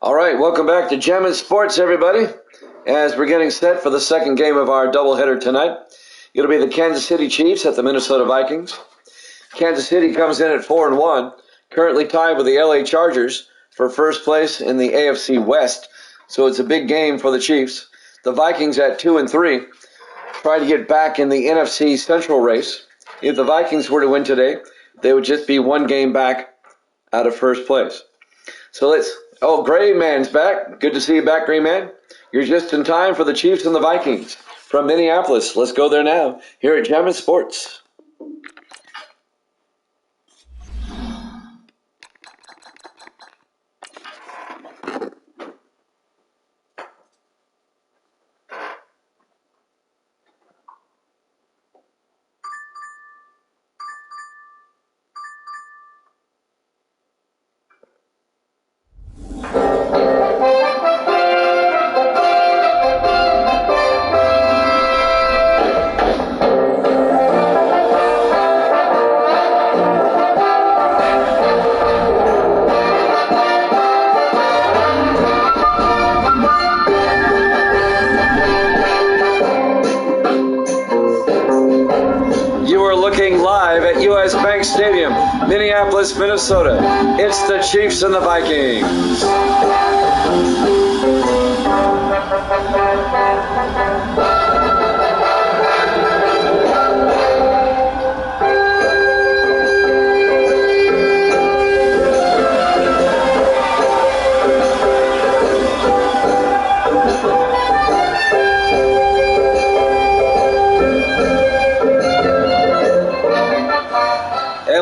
All right, welcome back to Gem and Sports, everybody. As we're getting set for the second game of our doubleheader tonight, it'll be the Kansas City Chiefs at the Minnesota Vikings. Kansas City comes in at 4-1, currently tied with the LA Chargers for first place in the AFC West. So it's a big game for the Chiefs. The Vikings at 2-3, trying to get back in the NFC Central race. If the Vikings were to win today, they would just be one game back out of first place. So Gray Man's back. Good to see you back, Gray Man. You're just in time for the Chiefs and the Vikings from Minneapolis. Let's go there now, here at Gem and Sports. Stadium, Minneapolis, Minnesota. It's the Chiefs and the Vikings.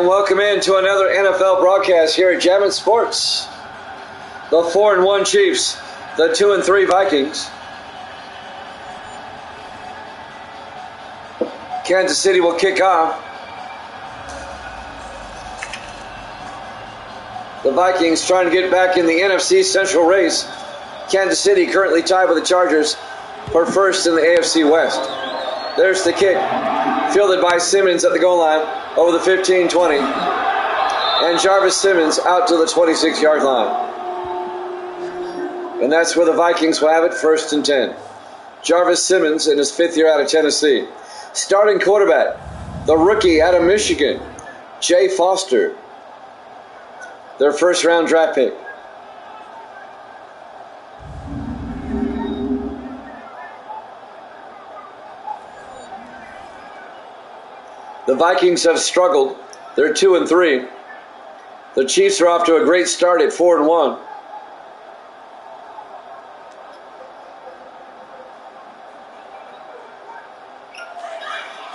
Welcome in to another NFL broadcast here at Gem and Sports. The 4-1 Chiefs, the 2-3 Vikings. Kansas City will kick off. The Vikings trying to get back in the NFC Central race. Kansas City currently tied with the Chargers for first in the AFC West. There's the kick, fielded by Simmons at the goal line over the 15-20. And Jarvis Simmons out to the 26-yard line. And that's where the Vikings will have it, 1st and 10. Jarvis Simmons in his 5th year out of Tennessee. Starting quarterback, the rookie out of Michigan, Jay Foster. Their first-round draft pick. The Vikings have struggled. They're 2-3. The Chiefs are off to a great start at 4-1.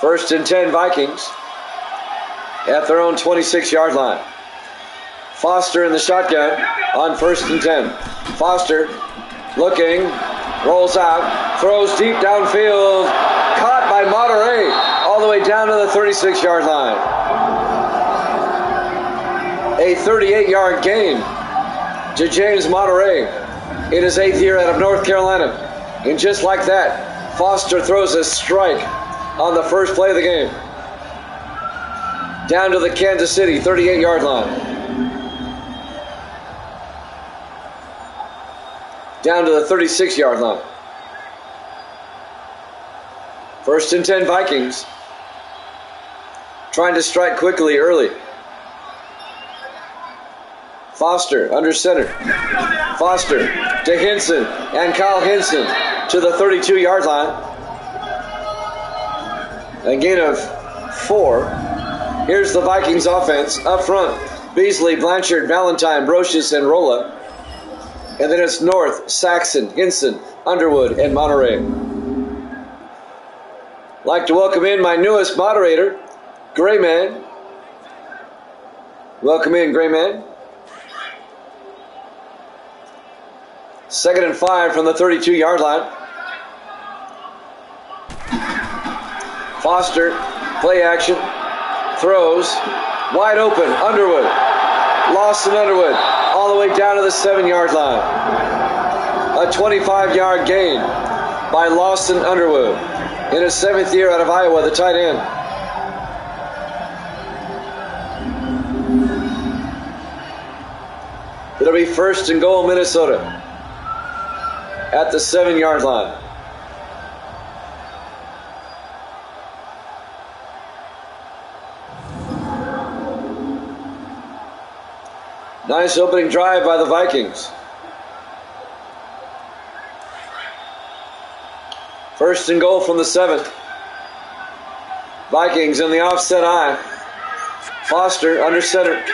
First and 10 Vikings at their own 26-yard line. Foster in the shotgun on 1st and 10. Foster looking, rolls out, throws deep downfield, caught by Monterey all the way down to the 36-yard line. A 38-yard gain to James Monterey in his 8th year out of North Carolina. And just like that, Foster throws a strike on the first play of the game. Down to the Kansas City 38-yard line. Down to the 36-yard line. 1st and 10 Vikings. Trying to strike quickly early. Foster under center. Foster to Henson, and Kyle Henson to the 32-yard line. A gain of 4. Here's the Vikings offense up front. Beasley, Blanchard, Valentine, Brocious, and Rolla. And then it's North, Saxon, Henson, Underwood, and Monterey. Like to welcome in my newest moderator, Gray Man. Welcome in, Gray Man. 2nd and 5 from the 32-yard line. Foster, play action, throws, wide open, Underwood. Lawson Underwood, all the way down to the 7-yard line. A 25-yard gain by Lawson Underwood in his 7th year out of Iowa, the tight end. It'll be first and goal, Minnesota, at the 7-yard line. Nice opening drive by the Vikings. First and goal from the 7. Vikings in the offset I. Foster under center.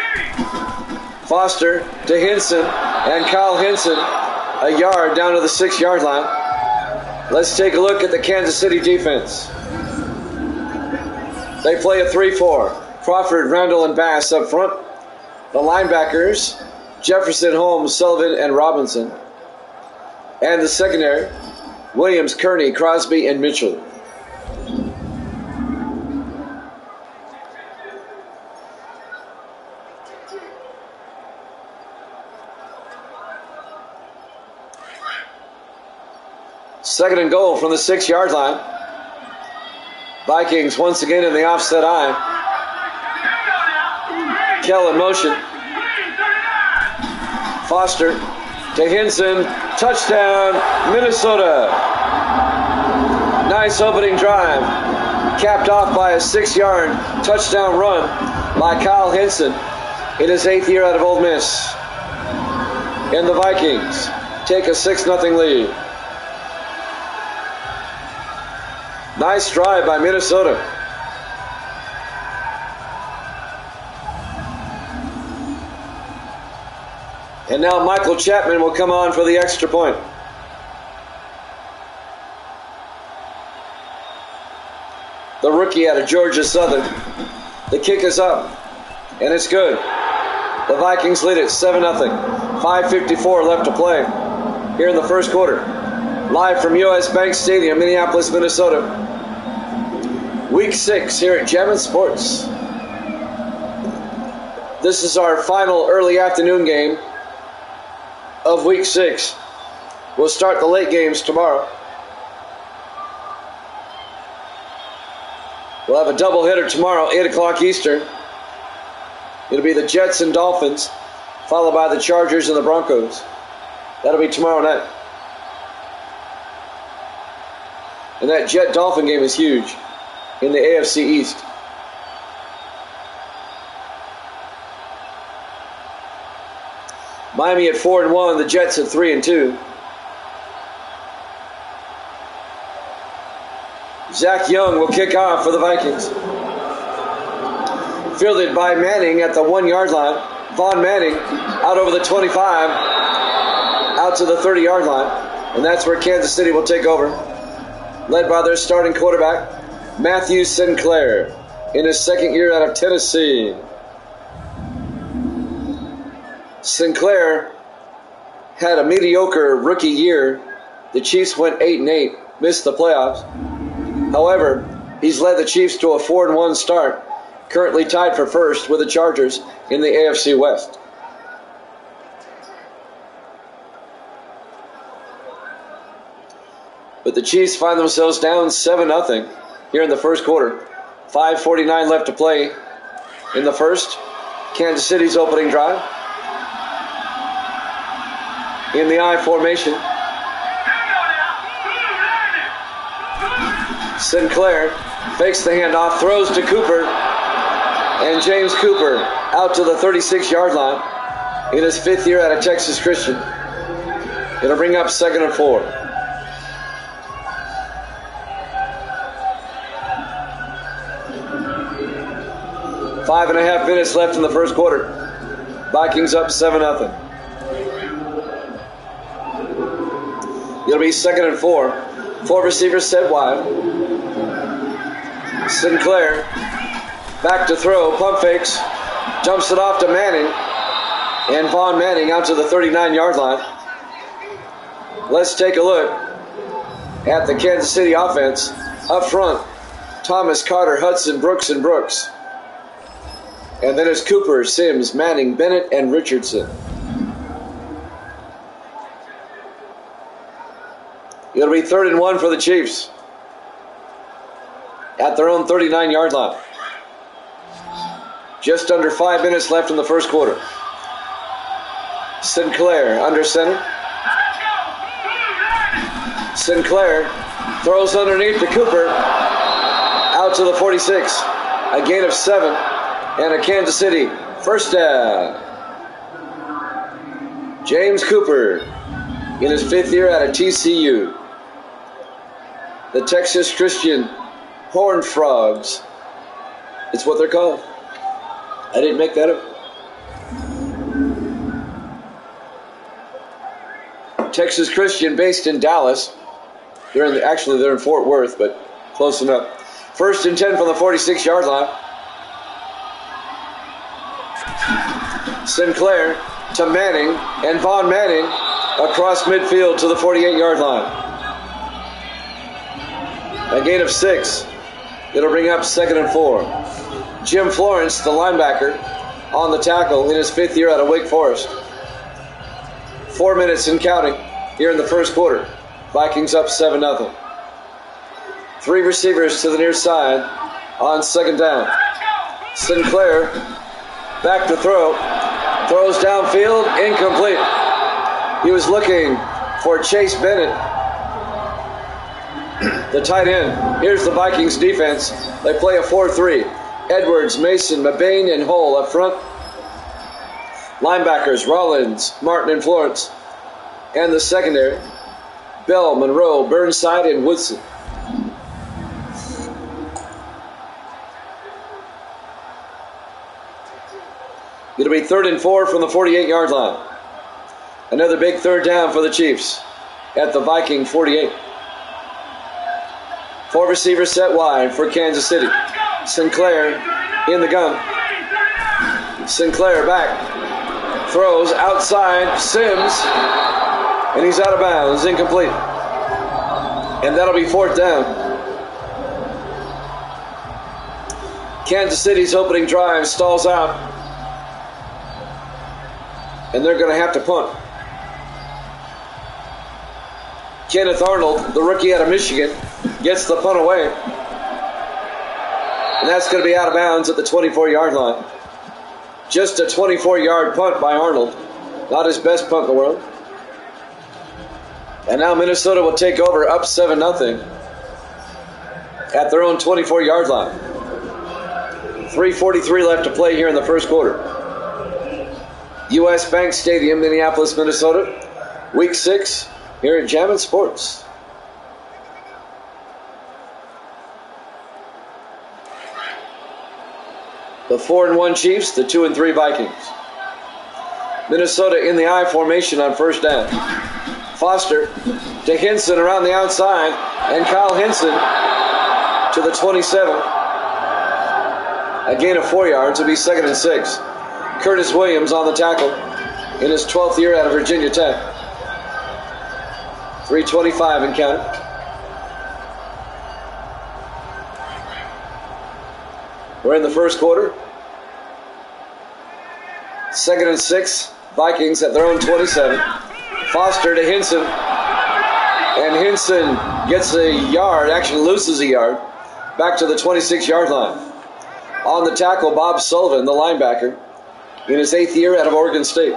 Foster to Henson, and Kyle Henson a yard down to the 6-yard line. Let's take a look at the Kansas City defense. They play a 3-4. Crawford, Randall, and Bass up front. The linebackers, Jefferson, Holmes, Sullivan, and Robinson. And the secondary, Williams, Kearney, Crosby, and Mitchell. Second and goal from the 6-yard line. Vikings once again in the offset I. Kell in motion. Foster to Henson. Touchdown, Minnesota. Nice opening drive. Capped off by a 6-yard touchdown run by Kyle Henson in his 8th year out of Ole Miss. And the Vikings take a 6-0 lead. Nice drive by Minnesota. And now Michael Chapman will come on for the extra point. The rookie out of Georgia Southern. The kick is up, and it's good. The Vikings lead it 7-0. 5:54 left to play here in the first quarter. Live from US Bank Stadium, Minneapolis, Minnesota. Week 6 here at Jammin' Sports. This is our final early afternoon game of Week 6. We'll start the late games tomorrow. We'll have a doubleheader tomorrow, 8 o'clock Eastern. It'll be the Jets and Dolphins, followed by the Chargers and the Broncos. That'll be tomorrow night. And that Jet-Dolphin game is huge in the AFC East. Miami at 4-1, the Jets at 3-2. Zach Young will kick off for the Vikings. Fielded by Manning at the 1-yard line. Vaughn Manning out over the 25, out to the 30-yard line. And that's where Kansas City will take over. Led by their starting quarterback, Matthew Sinclair, in his 2nd year out of Tennessee. Sinclair had a mediocre rookie year. The Chiefs went 8-8, missed the playoffs. However, he's led the Chiefs to a 4-1 start, currently tied for first with the Chargers in the AFC West. But the Chiefs find themselves down 7-0 here in the first quarter. 5:49 left to play in the first. Kansas City's opening drive. In the I formation. Sinclair fakes the handoff, throws to Cooper. And James Cooper out to the 36-yard line in his 5th year out of Texas Christian. It'll bring up 2nd and 4. 5.5 minutes left in the first quarter. Vikings up 7-0. It'll be 2nd and 4. 4 receivers set wide. Sinclair back to throw, pump fakes, jumps it off to Manning, and Vaughn Manning out to the 39-yard line. Let's take a look at the Kansas City offense. Up front, Thomas, Carter, Hudson, Brooks, and Brooks. And then it's Cooper, Sims, Manning, Bennett, and Richardson. It'll be 3rd and 1 for the Chiefs at their own 39-yard line. Just under 5 minutes left in the first quarter. Sinclair under center. Sinclair throws underneath to Cooper. Out to the 46. A gain of 7. And a Kansas City first down. James Cooper in his 5th year out of TCU. The Texas Christian Horned Frogs. It's what they're called. I didn't make that up. Texas Christian based in Dallas. They're in Fort Worth, but close enough. 1st and 10 from the 46-yard line. Sinclair to Manning, and Von Manning across midfield to the 48-yard line. A gain of 6. It'll bring up 2nd and 4. Jim Florence, the linebacker, on the tackle in his 5th year out of Wake Forest. 4 minutes and counting here in the first quarter. Vikings up 7-0. 3 receivers to the near side on 2nd down. Sinclair back to throw. Throws downfield, incomplete. He was looking for Chase Bennett, the tight end. Here's the Vikings defense. They play a 4-3. Edwards, Mason, Mabane, and Hull up front. Linebackers, Rollins, Martin, and Florence. And the secondary, Bell, Monroe, Burnside, and Woodson. It'll be 3rd and 4 from the 48-yard line. Another big 3rd down for the Chiefs at the Viking 48. 4 receivers set wide for Kansas City. Sinclair in the gun. Sinclair back. Throws outside. Sims. And he's out of bounds. Incomplete. And that'll be 4th down. Kansas City's opening drive stalls out. And they're going to have to punt. Kenneth Arnold, the rookie out of Michigan, gets the punt away. And that's going to be out of bounds at the 24-yard line. Just a 24-yard punt by Arnold. Not his best punt in the world. And now Minnesota will take over up 7-0 at their own 24-yard line. 3:43 left to play here in the first quarter. U.S. Bank Stadium, Minneapolis, Minnesota. Week 6 here at Jammin' Sports. The 4-1 Chiefs, the 2-3 Vikings. Minnesota in the I formation on 1st down. Foster to Hinson around the outside, and Kyle Hinson to the 27. A gain of 4 yards will be 2nd and 6. Curtis Williams on the tackle in his 12th year out of Virginia Tech. 3:25 and counting. We're in the first quarter. 2nd and 6. Vikings at their own 27. Foster to Hinson. And Hinson gets a yard, actually loses a yard, back to the 26-yard line. On the tackle, Bob Sullivan, the linebacker, in his 8th year out of Oregon State.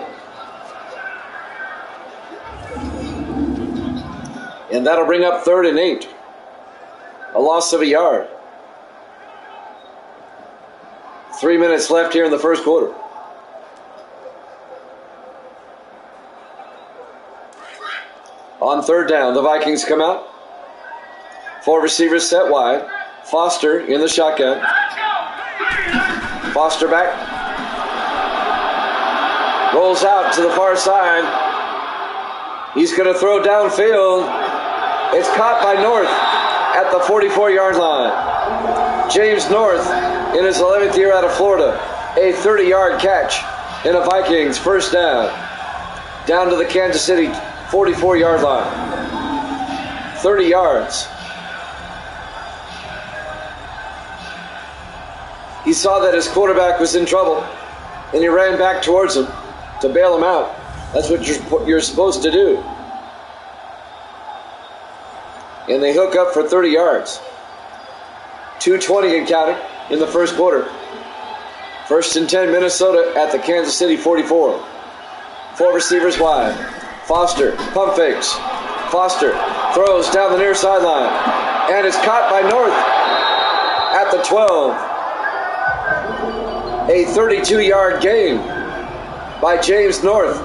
And that'll bring up 3rd and 8. A loss of a yard. 3 minutes left here in the first quarter. On 3rd down, the Vikings come out. 4 receivers set wide. Foster in the shotgun. Foster back. Rolls out to the far side. He's going to throw downfield. It's caught by North at the 44-yard line. James North in his 11th year out of Florida. A 30-yard catch in a Vikings first down. Down to the Kansas City 44-yard line. 30 yards. He saw that his quarterback was in trouble, and he ran back towards him to bail him out. That's what you're supposed to do. And they hook up for 30 yards. 2:20 and counting in the first quarter. 1st and 10, Minnesota at the Kansas City 44. Four receivers wide. Foster, pump fakes. Foster throws down the near sideline. And is caught by North at the 12. A 32-yard gain by James North.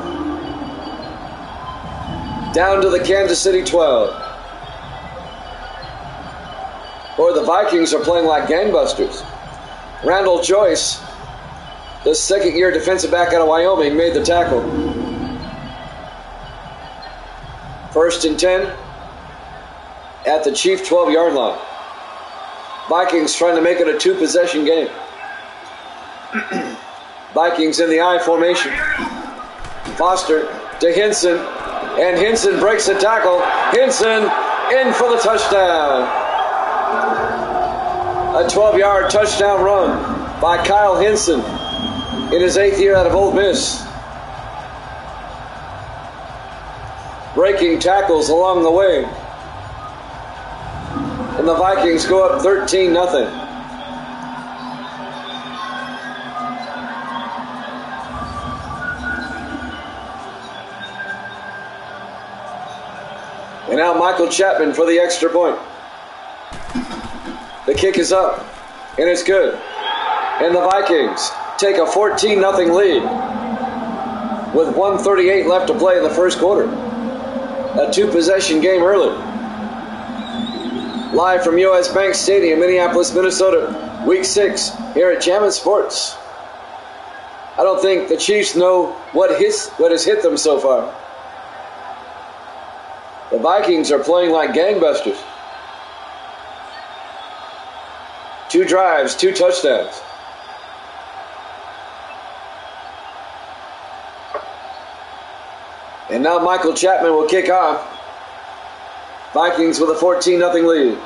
Down to the Kansas City 12. Boy, the Vikings are playing like gangbusters. Randall Joyce, the second-year defensive back out of Wyoming, made the tackle. 1st and 10 at the Chief 12-yard line. Vikings trying to make it a two-possession game. Vikings in the I formation. Foster to Hinson, and Hinson breaks the tackle. Hinson in for the touchdown. A 12-yard touchdown run by Kyle Hinson in his 8th year out of Ole Miss. Breaking tackles along the way. And the Vikings go up 13-0. And now Michael Chapman for the extra point. The kick is up, and it's good. And the Vikings take a 14-0 lead with 1:38 left to play in the first quarter. A two-possession game early. Live from US Bank Stadium, Minneapolis, Minnesota, Week 6 here at Jammin' Sports. I don't think the Chiefs know what has hit them so far. The Vikings are playing like gangbusters. 2 drives, 2 touchdowns. And now Michael Chapman will kick off. Vikings with a 14-0 lead.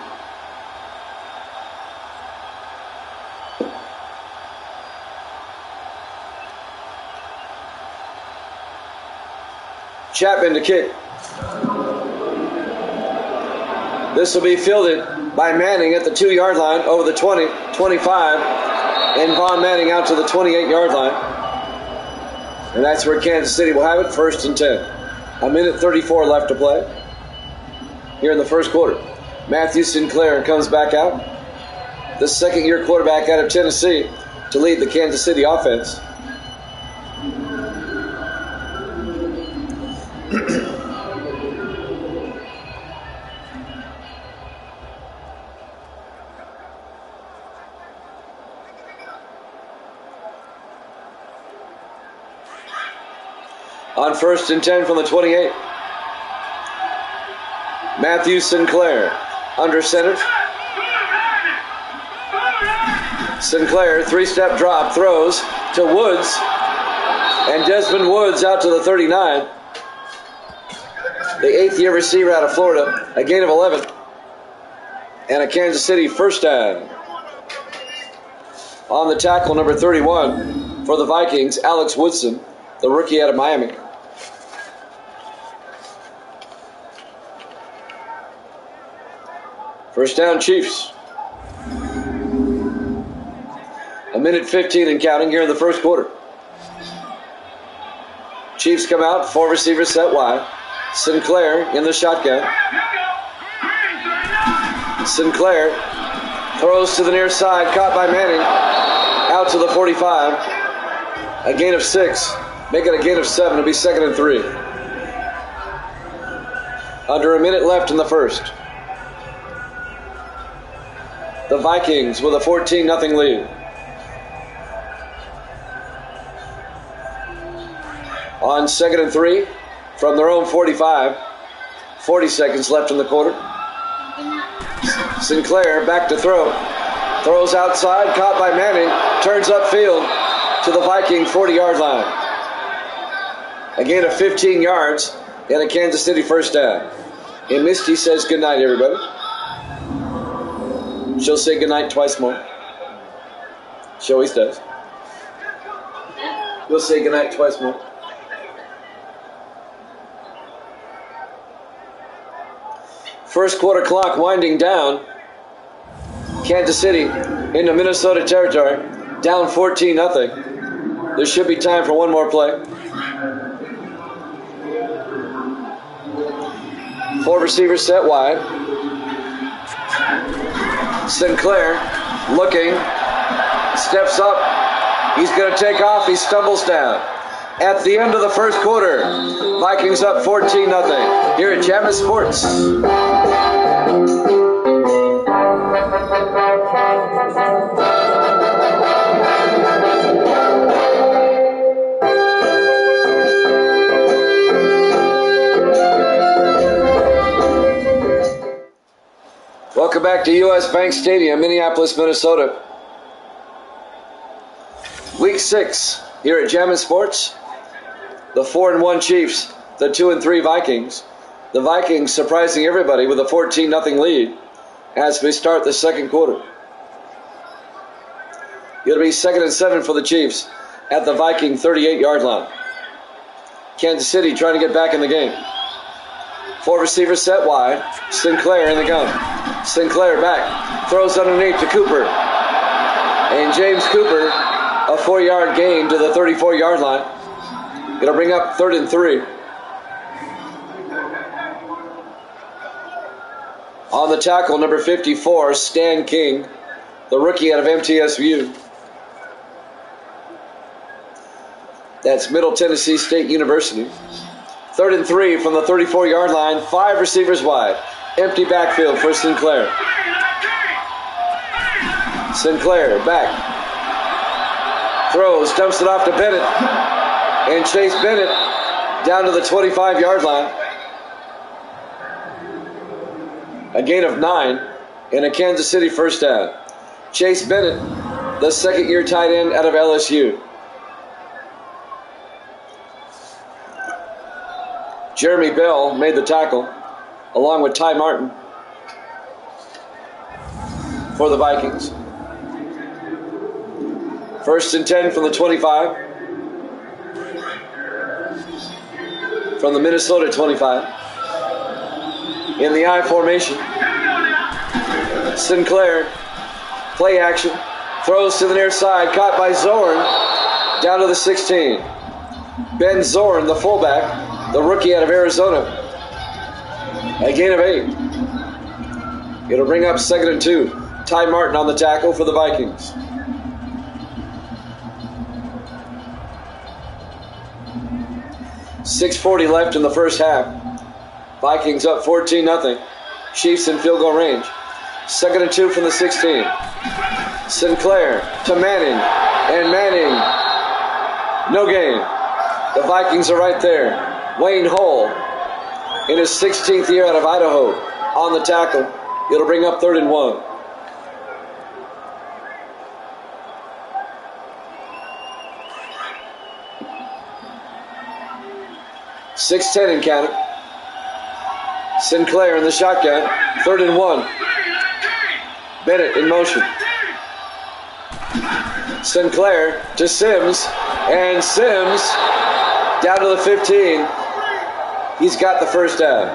Chapman to kick. This will be fielded by Manning at the 2-yard line over the 20, 25, and Von Manning out to the 28-yard line. And that's where Kansas City will have it, 1st and 10. A minute 34 left to play here in the first quarter. Matthew Sinclair comes back out, the second-year quarterback out of Tennessee, to lead the Kansas City offense. On 1st and 10 from the 28. Matthew Sinclair under center. Sinclair, 3-step drop, throws to Woods. And Desmond Woods out to the 39. The 8th-year receiver out of Florida. A gain of 11. And a Kansas City first down. On the tackle, number 31 for the Vikings, Alex Woodson, the rookie out of Miami. First down, Chiefs. A minute 15 and counting here in the first quarter. Chiefs come out, 4 receivers set wide. Sinclair in the shotgun. Sinclair throws to the near side, caught by Manning. Out to the 45. A gain of 6. Make it a gain of 7. It'll be 2nd and 3. Under a minute left in the first. The Vikings with a 14-0 lead. On 2nd and 3 from their own 45. 40 seconds left in the quarter. Sinclair back to throw. Throws outside, caught by Manning. Turns upfield to the Viking 40-yard line. A gain of 15 yards and a Kansas City first down. And Misty says goodnight, everybody. She'll say goodnight twice more. She always does. We'll say goodnight twice more. First quarter clock winding down. Kansas City into Minnesota territory. Down 14-0. There should be time for one more play. Four receivers set wide. Sinclair looking, steps up. He's going to take off. He stumbles down. At the end of the first quarter, Vikings up 14-0 here at Jammin' Sports. Welcome back to U.S. Bank Stadium, Minneapolis, Minnesota. Week 6 here at Jammin' Sports. The 4-1 Chiefs, the 2-3 Vikings. The Vikings surprising everybody with a 14-0 lead as we start the second quarter. It'll be 2nd and 7 for the Chiefs at the Viking 38-yard line. Kansas City trying to get back in the game. Four receivers set wide. Sinclair in the gun. Sinclair back. Throws underneath to Cooper. And James Cooper, a 4-yard gain to the 34-yard line. It'll bring up 3rd and 3. On the tackle, number 54, Stan King, the rookie out of MTSU. That's Middle Tennessee State University. 3rd and 3 from the 34-yard line. 5 receivers wide. Empty backfield for Sinclair. Sinclair back. Throws, dumps it off to Bennett. And Chase Bennett down to the 25-yard line. A gain of 9 and a Kansas City first down. Chase Bennett, the second-year tight end out of LSU. Jeremy Bell made the tackle, along with Ty Martin for the Vikings. 1st and 10 from the 25. From the Minnesota 25. In the I formation. Sinclair, play action, throws to the near side, caught by Zorn, down to the 16. Ben Zorn, the fullback, the rookie out of Arizona. A gain of 8. It'll bring up 2nd and 2. Ty Martin on the tackle for the Vikings. .640 left in the first half. Vikings up 14-0. Chiefs in field goal range. 2nd and 2 from the 16. Sinclair to Manning. And Manning, no gain. The Vikings are right there. Wayne Hull, in his 16th year out of Idaho, on the tackle. It'll bring up 3rd and 1. .610 in counting. Sinclair in the shotgun. 3rd and 1. Bennett in motion. Sinclair to Sims. And Sims down to the 15. He's got the first down.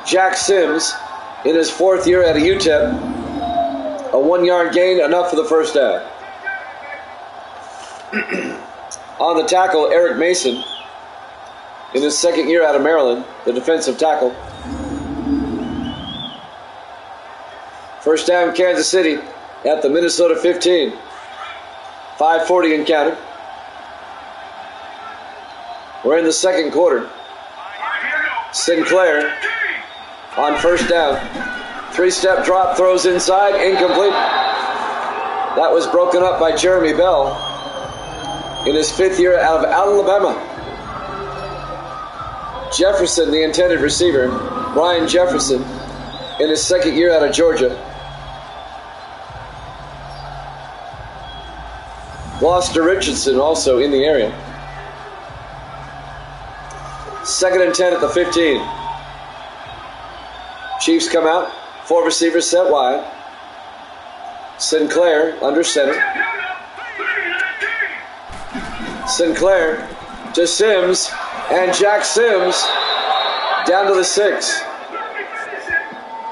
Jack Sims in his 4th year at UTEP. A 1-yard gain, enough for the first down. On the tackle, Eric Mason in his 2nd year out of Maryland, the defensive tackle. First down, Kansas City at the Minnesota 15. 5:40 in counting. We're in the second quarter. Sinclair on first down. 3-step drop, throws inside, incomplete. That was broken up by Jeremy Bell in his 5th year out of Alabama. Jefferson, the intended receiver, Brian Jefferson, in his 2nd year out of Georgia. Gloucester Richardson also in the area. 2nd and 10 at the 15. Chiefs come out. 4 receivers set wide. Sinclair under center. Sinclair to Sims. And Jack Sims down to the 6.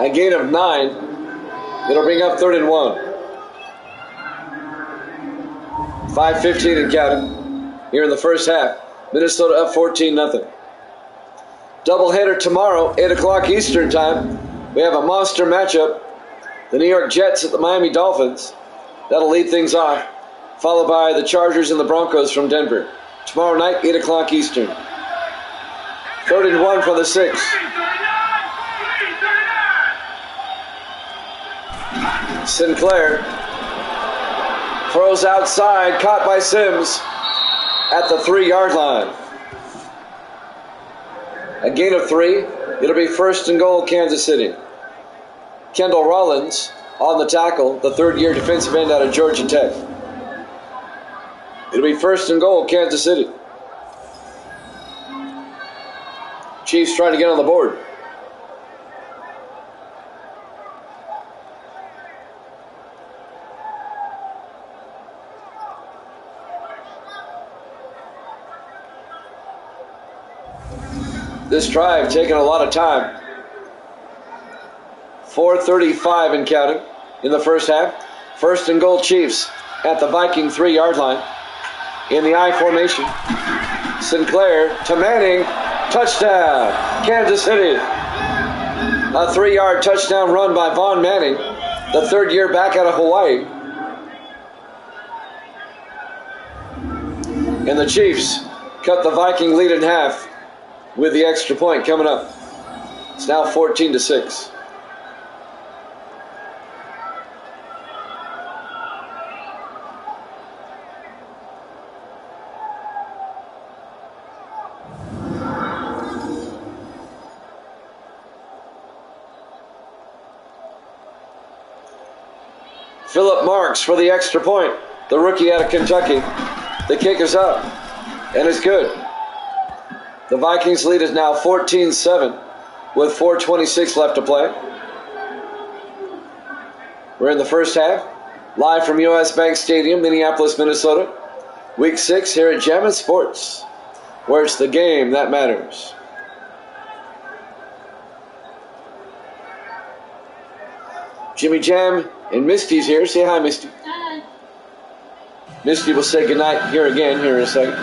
A gain of 9. It'll bring up 3rd and 1. 5:15 and counting here in the first half. Minnesota up 14-0. Doubleheader tomorrow, 8 o'clock Eastern time. We have a monster matchup. The New York Jets at the Miami Dolphins. That'll lead things off. Followed by the Chargers and the Broncos from Denver. Tomorrow night, 8 o'clock Eastern. 3rd and 1 from the 6. Sinclair throws outside, caught by Sims at the 3-yard line. A gain of 3. It'll be 1st and goal, Kansas City. Kendall Rollins on the tackle, the 3rd-year defensive end out of Georgia Tech. It'll be 1st and goal, Kansas City. Chiefs trying to get on the board. This drive taking a lot of time. 4:35 and counting in the first half. 1st and goal, Chiefs at the Viking 3-yard line. In the I formation. Sinclair to Manning. Touchdown, Kansas City. A 3-yard touchdown run by Vaughn Manning, the 3rd year back out of Hawaii. And the Chiefs cut the Viking lead in half with the extra point coming up. It's now 14-6. Philip Marks for the extra point. The rookie out of Kentucky. The kick is up, and it's good. The Vikings lead is now 14-7 with 4:26 left to play. We're in the first half. Live from US Bank Stadium, Minneapolis, Minnesota. Week 6 here at Jammin' Sports, where it's the game that matters. Jimmy Jam and Misty's here. Say hi, Misty. Hi. Misty will say goodnight here again here in a second.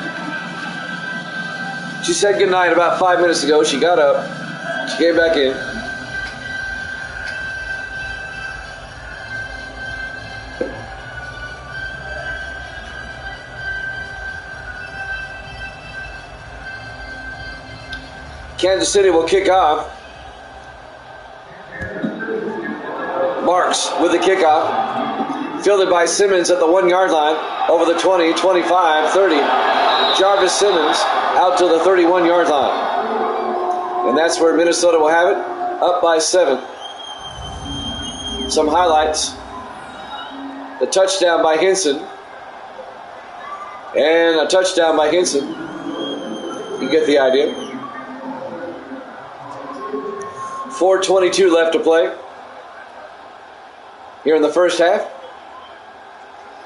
She said goodnight about 5 minutes ago. She got up. She came back in. Kansas City will kick off. Marks with the kickoff. Fielded by Simmons at the 1-yard line. Over the 20, 25, 30. Jarvis Simmons out to the 31-yard line. And that's where Minnesota will have it. Up by 7. Some highlights. The touchdown by Henson. And a touchdown by Henson. You get the idea. 4:22 left to play here in the first half.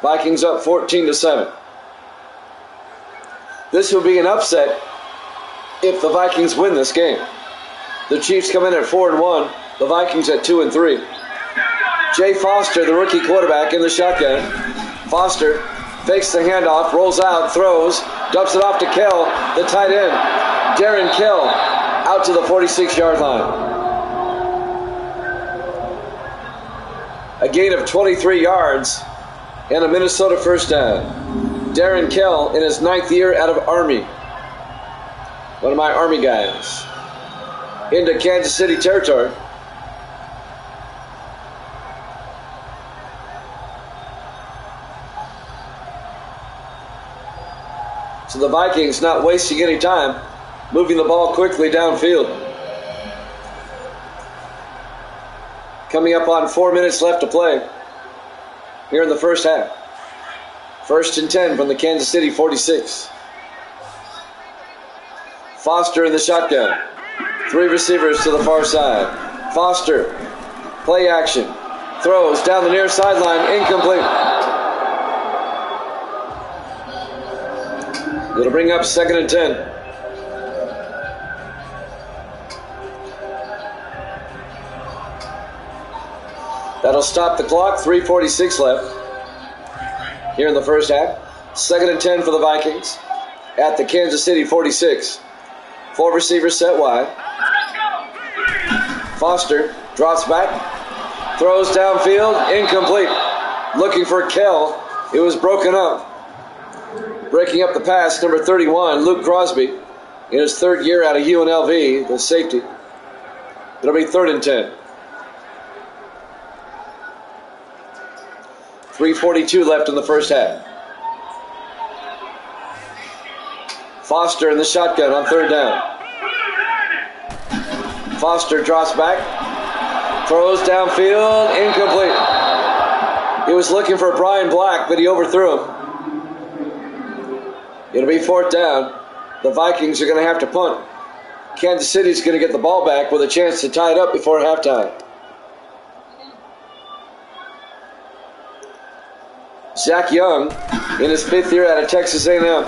Vikings up 14-7. This will be an upset if the Vikings win this game. The Chiefs come in at 4-1. The Vikings at 2-3. Jay Foster, the rookie quarterback, in the shotgun. Foster fakes the handoff, rolls out, throws, dumps it off to Kell, the tight end. Darren Kell out to the 46-yard line. A gain of 23 yards and a Minnesota first down. Darren Kell in his 9th year out of Army. One of my Army guys. Into Kansas City territory. So the Vikings not wasting any time, moving the ball quickly downfield. Coming up on 4 minutes left to play here in the first half. 1st and 10 from the Kansas City 46. Foster in the shotgun. 3 receivers to the far side. Foster, play action. Throws down the near sideline, incomplete. It'll bring up 2nd and 10. That'll stop the clock. 3:46 left here in the first half. 2nd and 10 for the Vikings at the Kansas City 46. 4 receivers set wide. Foster drops back, throws downfield, incomplete. Looking for Kell. It was broken up. Breaking up the pass, number 31, Luke Crosby, in his third year out of UNLV, the safety. It'll be 3rd and 10. 3:42 left in the first half. Foster in the shotgun on 3rd down. Foster drops back, throws downfield, incomplete. He was looking for Brian Black, but he overthrew him. It'll be 4th down. The Vikings are going to have to punt. Kansas City's going to get the ball back with a chance to tie it up before halftime. Zach Young, in his 5th year out of Texas A&M,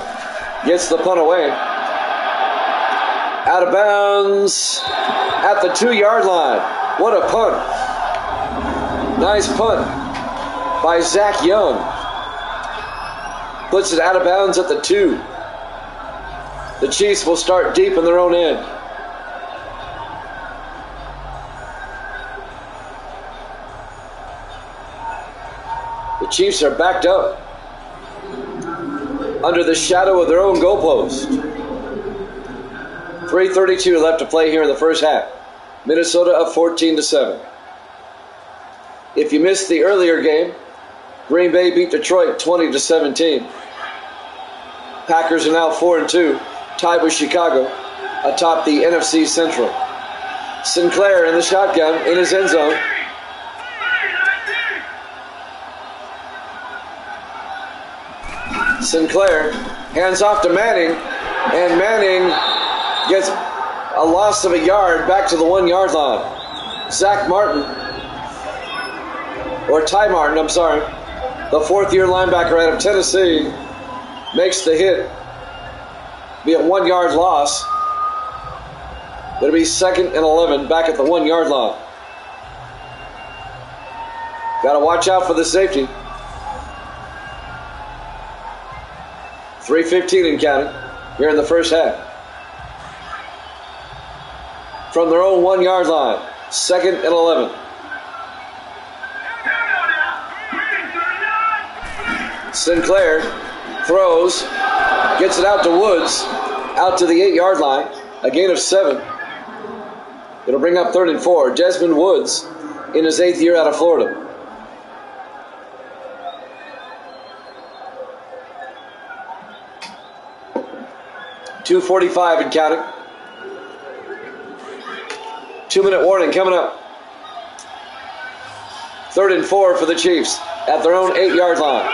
gets the punt away. Out of bounds at the 2-yard line. What a punt. Nice punt by Zach Young. Puts it out of bounds at the 2. The Chiefs will start deep in their own end. The Chiefs are backed up under the shadow of their own goalpost. 3:32 left to play here in the first half. Minnesota up 14-7. If you missed the earlier game, Green Bay beat Detroit 20-17. Packers are now 4-2, tied with Chicago atop the NFC Central. Sinclair in the shotgun in his end zone. Sinclair hands off to Manning, and Manning gets a loss of a yard back to the 1-yard line. Zach Martin, or Ty Martin, I'm sorry, the 4th-year linebacker out of Tennessee, makes the hit. Be a 1-yard loss. It'll be 2nd and 11 back at the 1-yard line. Got to watch out for the safety. 3:15 and counting here in the first half. From their own 1-yard line, 2nd and 11. Sinclair throws, gets it out to Woods, out to the 8-yard line, a gain of 7. It'll bring up 3rd and 4. Desmond Woods in his 8th year out of Florida. .245 and counting. 2-minute warning coming up. 3rd and 4 for the Chiefs at their own 8-yard line.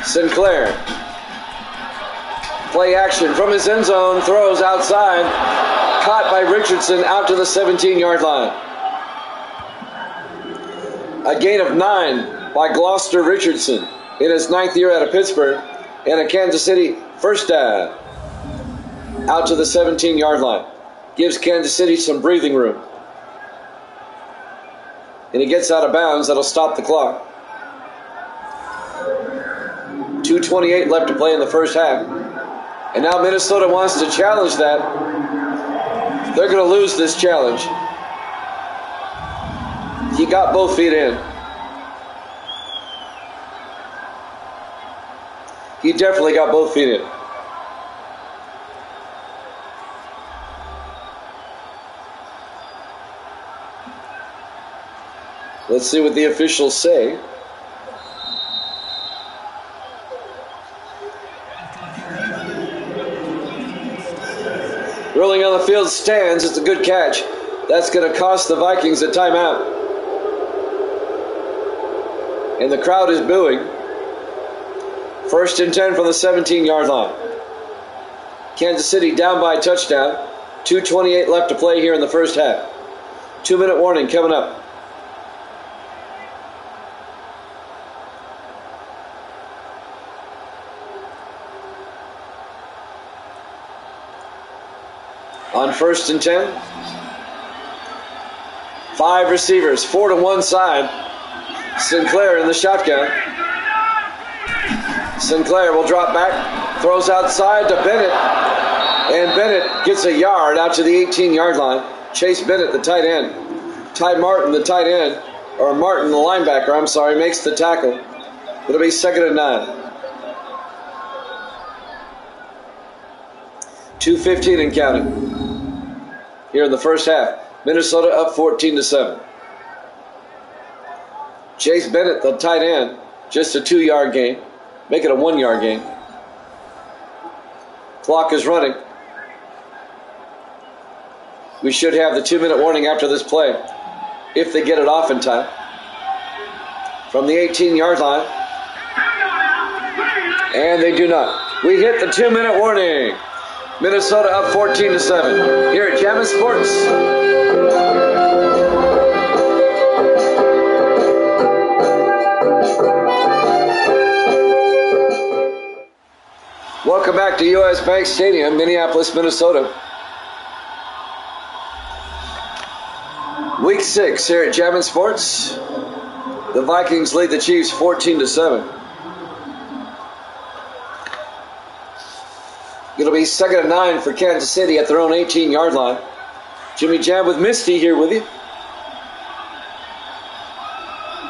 Sinclair. Play action from his end zone. Throws outside. Caught by Richardson out to the 17-yard line. A gain of 9 by Gloucester Richardson in his 9th year out of Pittsburgh. And a Kansas City first down. Out to the 17-yard line. Gives Kansas City some breathing room. And he gets out of bounds. That'll stop the clock. 2:28 left to play in the first half. And now Minnesota wants to challenge that. They're going to lose this challenge. He got both feet in. He definitely got both feet in. Let's see what the officials say. Rolling on the field stands. It's a good catch. That's going to cost the Vikings a timeout. And the crowd is booing. 1st and 10 from the 17-yard line. Kansas City down by a touchdown. 2:28 left to play here in the first half. 2-minute warning coming up. On 1st and 10. 5 receivers, 4 to one side. Sinclair in the shotgun. Sinclair will drop back, throws outside to Bennett, and Bennett gets a yard out to the 18-yard line. Chase Bennett, the tight end. Ty Martin, the tight end, or Martin, the linebacker, I'm sorry, makes the tackle. It'll be 2nd and 9. 2:15 and counting. Here in the first half. Minnesota up 14-7. Chase Bennett, the tight end, just a 2-yard gain. Make it a 1-yard gain. Clock is running. We should have the 2-minute warning after this play, if they get it off in time. From the 18-yard line. And they do not. We hit the 2-minute warning. Minnesota up 14-7. Here at Jammin' Sports. Welcome back to U.S. Bank Stadium, Minneapolis, Minnesota. Week 6 here at Jammin' Sports. The Vikings lead the Chiefs 14-7. It'll be 2nd and 9 for Kansas City at their own 18-yard line. Jimmy Jam with Misty here with you.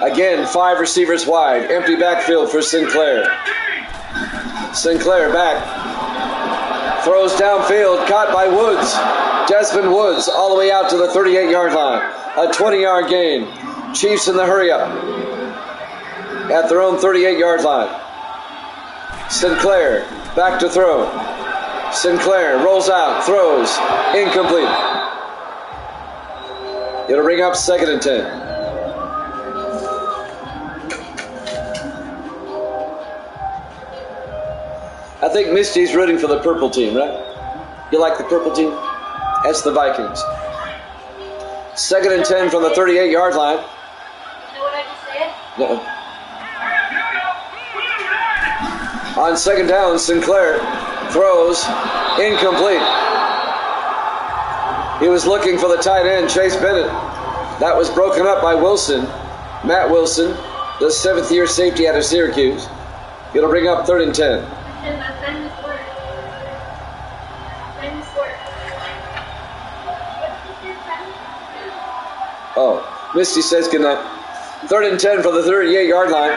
Again, 5 receivers wide. Empty backfield for Sinclair. Sinclair back. Throws downfield, caught by Woods. Desmond Woods all the way out to the 38-yard line. A 20-yard gain. Chiefs in the hurry-up at their own 38-yard line. Sinclair back to throw. Sinclair rolls out, throws, incomplete. It'll bring up 2nd and 10. I think Misty's rooting for the purple team, right? You like the purple team? That's the Vikings. 2nd and 10 from the 38-yard line. You know what I just said? No. On 2nd down, Sinclair throws, incomplete. He was looking for the tight end, Chase Bennett. That was broken up by Wilson. Matt Wilson, the 7th-year safety out of Syracuse. It'll bring up 3rd and 10. Oh, Misty says goodnight. 3rd and 10 for the 38-yard line.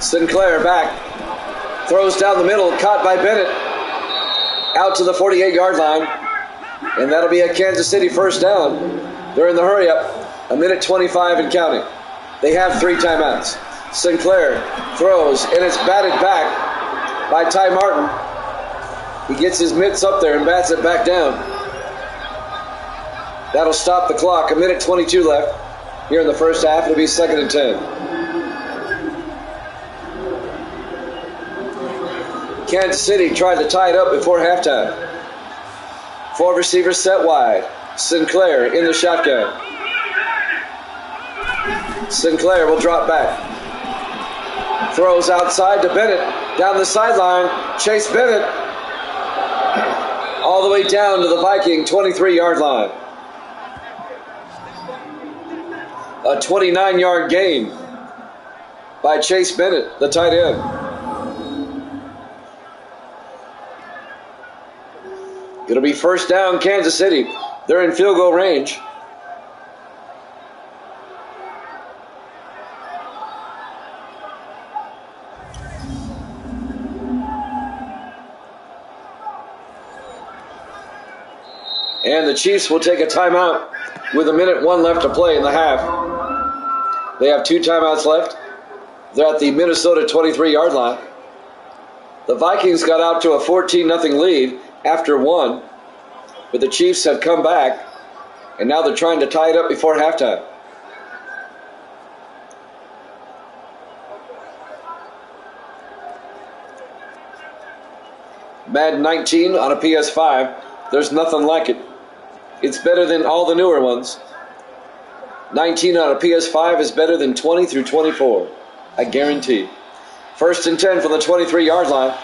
Sinclair back. Throws down the middle, caught by Bennett. Out to the 48-yard line. And that'll be a Kansas City first down. They're in the hurry-up. 1:25 and counting. They have 3 timeouts. Sinclair throws, and it's batted back by Ty Martin. He gets his mitts up there and bats it back down. That'll stop the clock. 1:22 left. Here in the first half, it'll be 2nd and 10. Kansas City tried to tie it up before halftime. 4 receivers set wide. Sinclair in the shotgun. Sinclair will drop back. Throws outside to Bennett. Down the sideline. Chase Bennett. All the way down to the Viking 23-yard line. A 29-yard gain by Chase Bennett, the tight end. It'll be first down, Kansas City. They're in field goal range. And the Chiefs will take a timeout with 1:01 left to play in the half. They have 2 timeouts left. They're at the Minnesota 23-yard line. The Vikings got out to a 14-0 lead after 1, but the Chiefs have come back, and now they're trying to tie it up before halftime. Madden 19 on a PS5. There's nothing like it. It's better than all the newer ones. 19 on a PS5 is better than 20 through 24. I guarantee. 1st and 10 from the 23-yard line.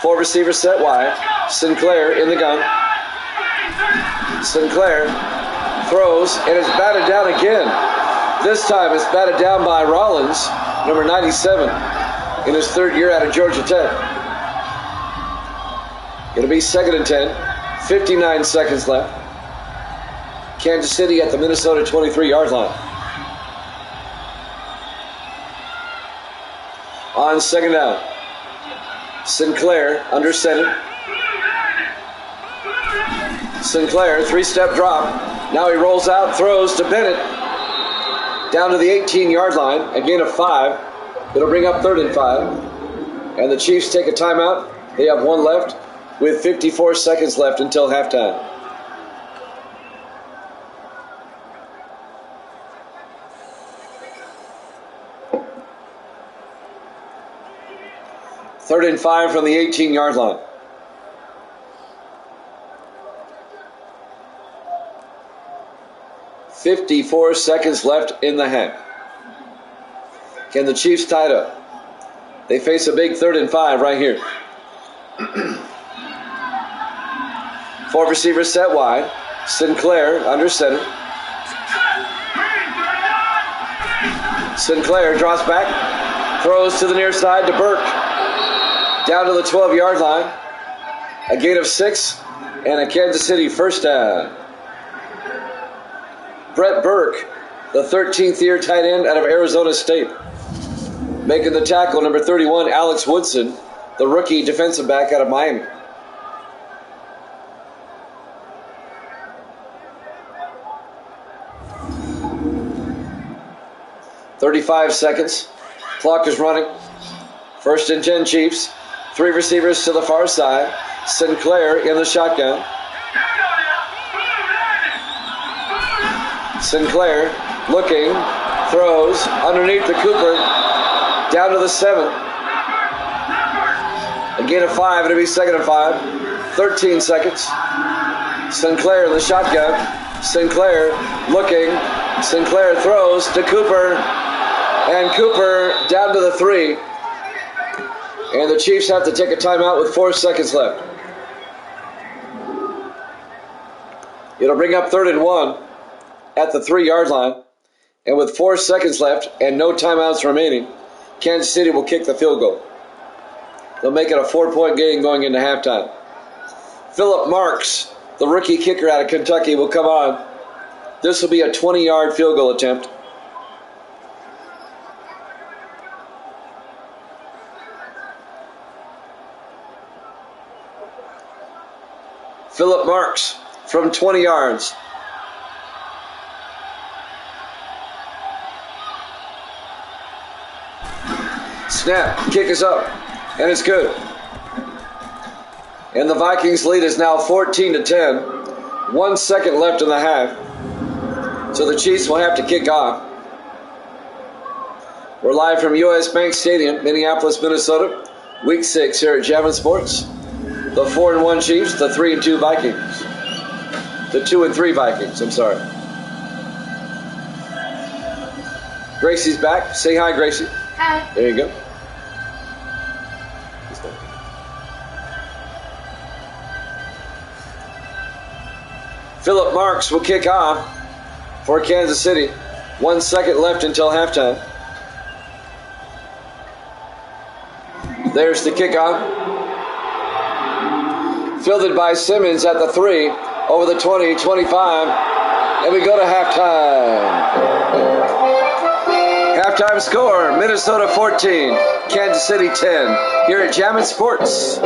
4 receivers set wide. Sinclair in the gun. Sinclair throws, and it's batted down again. This time it's batted down by Rollins, number 97, in his 3rd year out of Georgia Tech. It'll be 2nd and 10. 59 seconds left. Kansas City at the Minnesota 23-yard line. On second down, Sinclair under center. Sinclair, three-step drop. Now he rolls out, throws to Bennett. Down to the 18-yard line, a gain of 5. It'll bring up 3rd and 5. And the Chiefs take a timeout. They have one left with 54 seconds left until halftime. Third and 5 from the 18-yard line. .54 seconds left in the half. Can the Chiefs tie it up? They face a big 3rd and 5 right here. 4 receivers set wide. Sinclair under center. Sinclair draws back, throws to the near side to Burke. Down to the 12-yard line. A gain of 6 and a Kansas City first down. Brett Burke, the 13th year tight end out of Arizona State. Making the tackle, number 31, Alex Woodson, the rookie defensive back out of Miami. .35 seconds. Clock is running. 1st and 10 Chiefs. 3 receivers to the far side. Sinclair in the shotgun. Sinclair looking, throws underneath to Cooper. Down to the 7. A gain of 5. It'll be 2nd and 5. 13 seconds. Sinclair in the shotgun. Sinclair looking. Sinclair throws to Cooper. And Cooper down to the 3. And the Chiefs have to take a timeout with 4 seconds left. It'll bring up 3rd and 1 at the 3-yard line. And with 4 seconds left and no timeouts remaining, Kansas City will kick the field goal. They'll make it a 4-point game going into halftime. Philip Marks, the rookie kicker out of Kentucky, will come on. This will be a 20-yard field goal attempt. Philip Marks from 20 yards. Snap, kick is up, and it's good. And the Vikings lead is now 14-10. 1 second left in the half. So the Chiefs will have to kick off. We're live from US Bank Stadium, Minneapolis, Minnesota. Week 6 here at Javin Sports. The 4-1 Chiefs, the 3-2 Vikings. The 2-3 Vikings, I'm sorry. Gracie's back. Say hi, Gracie. Hi. There you go. Philip Marks will kick off for Kansas City. 1 second left until halftime. There's the kickoff. Fielded by Simmons at the 3, over the 20, 25, and we go to halftime. Halftime score, Minnesota 14, Kansas City 10, here at Javin Sports.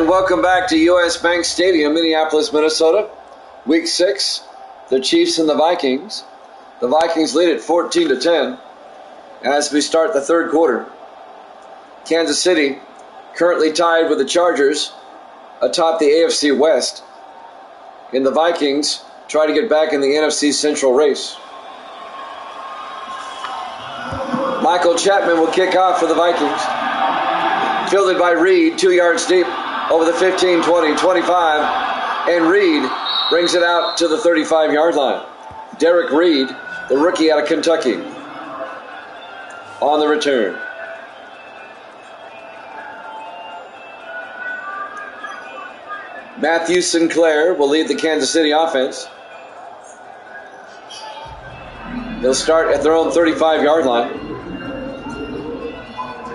Welcome back to US Bank Stadium, Minneapolis, Minnesota. Week 6, the Chiefs and the Vikings. The Vikings lead at 14-10 as we start the third quarter. Kansas City currently tied with the Chargers atop the AFC West. And the Vikings try to get back in the NFC Central race. Michael Chapman will kick off for the Vikings. Fielded by Reed, 2 yards deep over the 15, 20, 25. And Reed brings it out to the 35-yard line. Derek Reed, the rookie out of Kentucky, on the return. Matthew Sinclair will lead the Kansas City offense. They'll start at their own 35-yard line.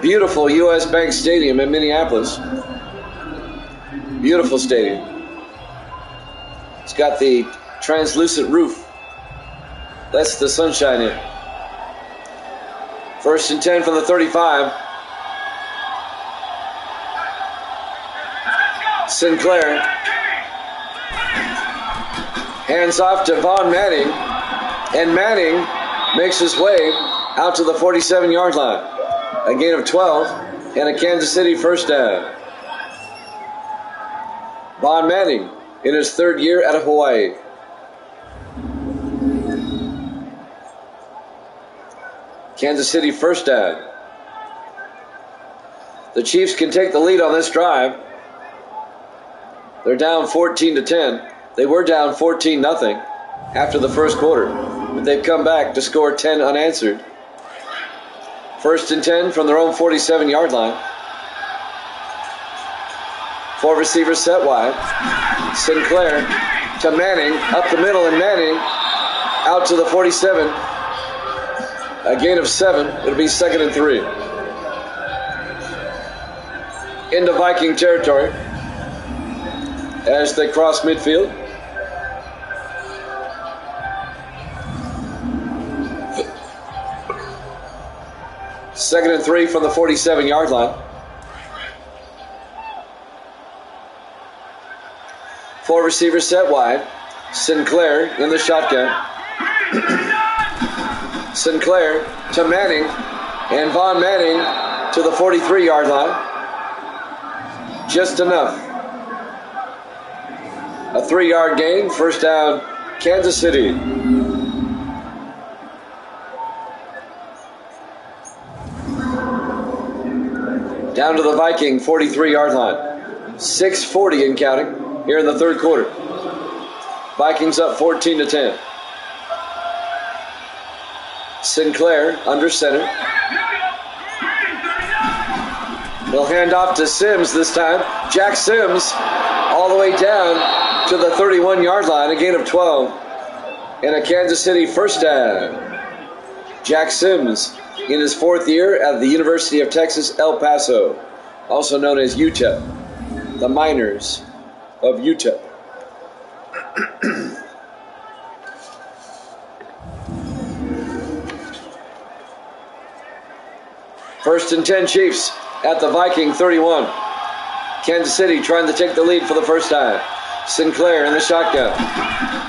Beautiful U.S. Bank Stadium in Minneapolis. Beautiful stadium. It's got the translucent roof. Lets the sunshine in. 1st and 10 from the 35. Sinclair. Hands off to Von Manning. And Manning makes his way out to the 47-yard line. A gain of 12 and a Kansas City first down. Von Manning in his 3rd year out of Hawaii. Kansas City first down. The Chiefs can take the lead on this drive. They're down 14-10. They were down 14-0 after the first quarter, but they've come back to score 10 unanswered. 1st and 10 from their own 47-yard line. 4 receivers set wide. Sinclair to Manning, up the middle, and Manning out to the 47. A gain of 7. It'll be 2nd and 3. Into Viking territory as they cross midfield. Second and 3 from the 47-yard line. 4 receivers set wide. Sinclair in the shotgun. Sinclair to Manning, and Von Manning to the 43-yard line. Just enough. A 3-yard gain, first down, Kansas City. Down to the Viking 43-yard line. 6:40 and counting here in the 3rd quarter. Vikings up 14-10. Sinclair under center. They'll hand off to Sims this time. Jack Sims all the way down to the 31-yard line. A gain of 12. And a Kansas City first down. Jack Sims in his 4th year at the University of Texas, El Paso, also known as UTEP, the Miners of UTEP. First and 10 Chiefs at the Viking 31. Kansas City trying to take the lead for the first time. Sinclair in the shotgun.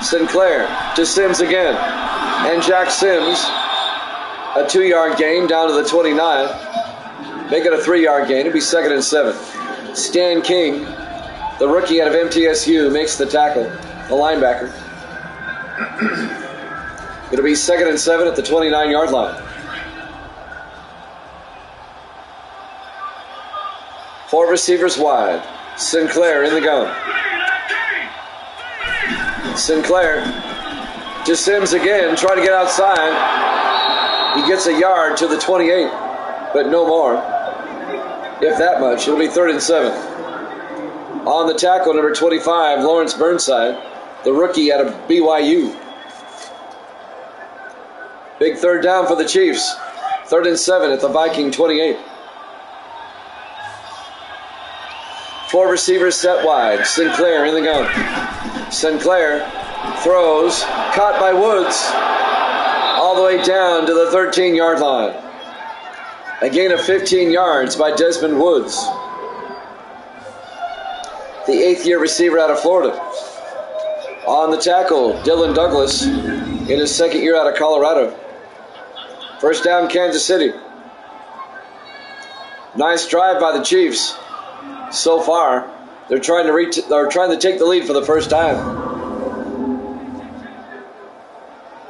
Sinclair to Sims again. And Jack Sims, a 2-yard gain down to the 29. Make it a 3-yard gain. It'll be 2nd and 7. Stan King, the rookie out of MTSU, makes the tackle, the linebacker. It'll be 2nd and 7 at the 29-yard line. 4 receivers wide. Sinclair in the gun. Sinclair to Sims again, trying to get outside. He gets a yard to the 28, but no more. If that much, it'll be 3rd and 7. On the tackle, number 25, Lawrence Burnside, the rookie out of BYU. Big 3rd down for the Chiefs. 3rd and 7 at the Viking 28. 4 receivers set wide. Sinclair in the gun. Sinclair throws, caught by Woods, all the way down to the 13-yard line. A gain of 15 yards by Desmond Woods, the 8th-year receiver out of Florida. On the tackle, Dylan Douglas in his 2nd year out of Colorado. First down, Kansas City. Nice drive by the Chiefs so far. They're trying to take the lead for the first time.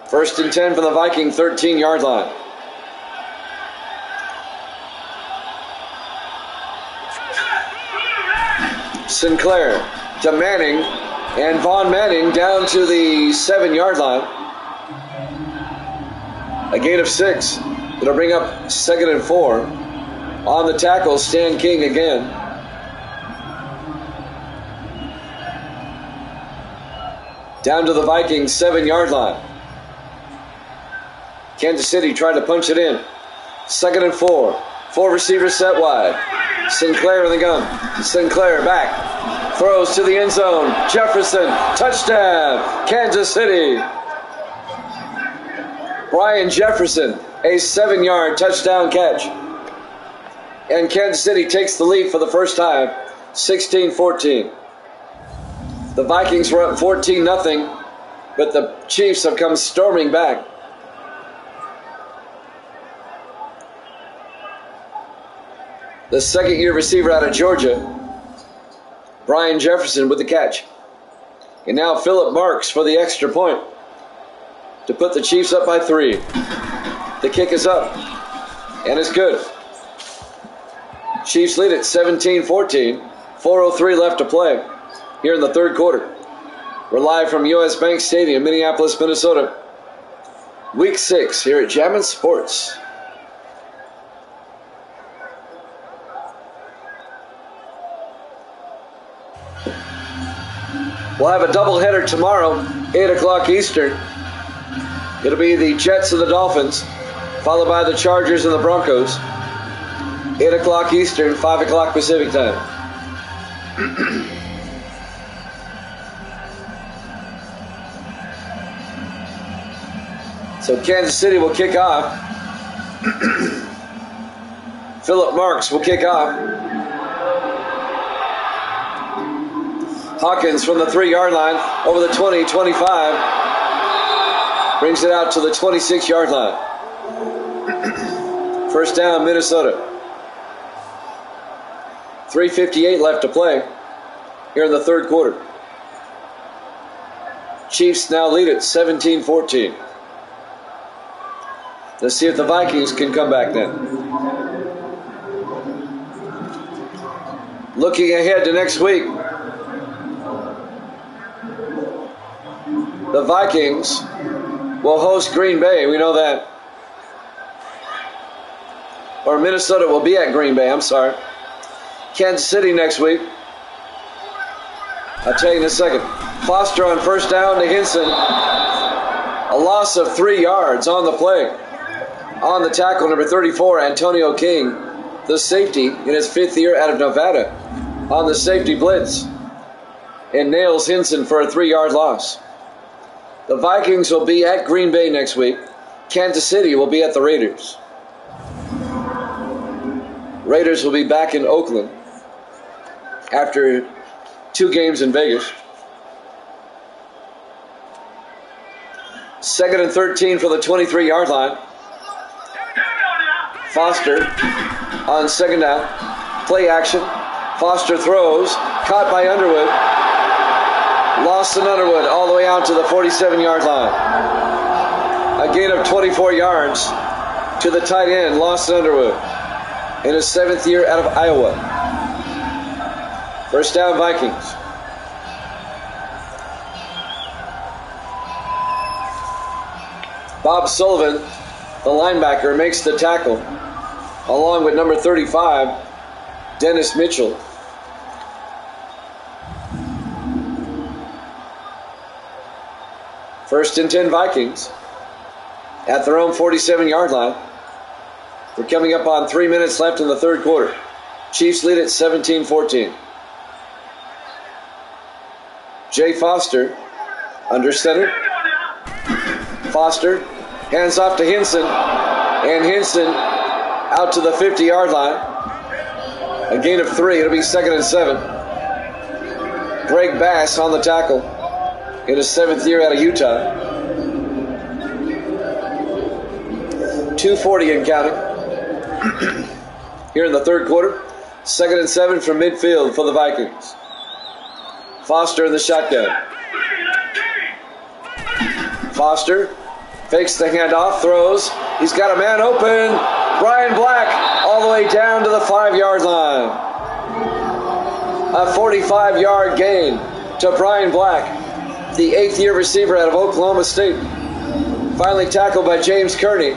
1st and 10 from the Viking 13-yard line. Sinclair to Manning, and Vaughn Manning down to the 7-yard line. A gain of 6. It'll bring up 2nd and 4. On the tackle, Stan King again. Down to the Vikings 7-yard line. Kansas City tried to punch it in. 2nd and 4. 4 receivers set wide. Sinclair in the gun. Sinclair back. Throws to the end zone. Jefferson. Touchdown. Kansas City. Brian Jefferson. A 7-yard touchdown catch. And Kansas City takes the lead for the first time. 16-14. The Vikings were up 14-0, but the Chiefs have come storming back. The second-year receiver out of Georgia, Brian Jefferson with the catch. And now Philip Marks for the extra point to put the Chiefs up by 3. The kick is up, and it's good. Chiefs lead at 17-14. 4:03 left to play here in the third quarter. We're live from US Bank Stadium, Minneapolis, Minnesota. Week 6 here at Jammin' Sports. We'll have a doubleheader tomorrow, 8 o'clock Eastern. It'll be the Jets and the Dolphins, followed by the Chargers and the Broncos. 8 o'clock Eastern, 5 o'clock Pacific time. So Kansas City will kick off. Philip Marks will kick off. Hawkins from the 3-yard line over the 20, 25. Brings it out to the 26-yard line. First down, Minnesota. 3:58 left to play here in the third quarter. Chiefs now lead at 17-14. Let's see if the Vikings can come back then. Looking ahead to next week, the Vikings will host Green Bay. We know that. Or Minnesota will be at Green Bay, I'm sorry. Kansas City next week. I'll tell you in a second. Foster on first down to Hinson. A loss of 3 yards on the play. On the tackle, number 34, Antonio King, the safety in his 5th year out of Nevada, on the safety blitz, and nails Hinson for a 3-yard loss. The Vikings will be at Green Bay next week. Kansas City will be at the Raiders. Raiders will be back in Oakland after 2 games in Vegas. 2nd and 13 for the 23-yard line. Foster on second down. Play action. Foster throws. Caught by Underwood. Lost in Underwood all the way out to the 47-yard line. A gain of 24 yards to the tight end, Lawson Underwood, in his 7th year out of Iowa. First down, Vikings. Bob Sullivan, the linebacker, makes the tackle, along with number 35, Dennis Mitchell. First and 10 Vikings at their own 47-yard line. We're coming up on 3 minutes left in the third quarter. Chiefs lead at 17-14. Jay Foster under center. Foster hands off to Hinson, and Hinson out to the 50-yard line. A gain of 3. It'll be 2nd and 7. Greg Bass on the tackle in his 7th year out of Utah. 2:40 and counting. Here in the third quarter. 2nd and 7 from midfield for the Vikings. Foster in the shotgun. Foster fakes the handoff, throws. He's got a man open. Brian Black all the way down to the 5-yard line. A 45-yard gain to Brian Black, the 8th-year receiver out of Oklahoma State. Finally tackled by James Kearney,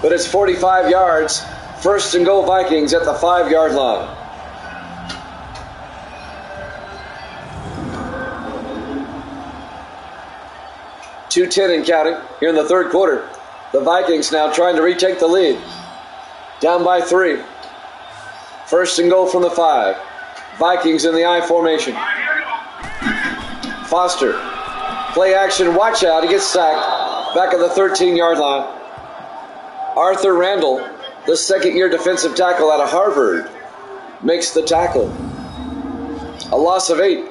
but it's 45 yards. First and goal Vikings at the 5-yard line. .210 and counting here in the third quarter. The Vikings now trying to retake the lead. Down by 3. First and goal from the 5. Vikings in the I formation. Foster. Play action, watch out, he gets sacked. Back at the 13-yard line. Arthur Randall, the second-year defensive tackle out of Harvard, makes the tackle. A loss of 8.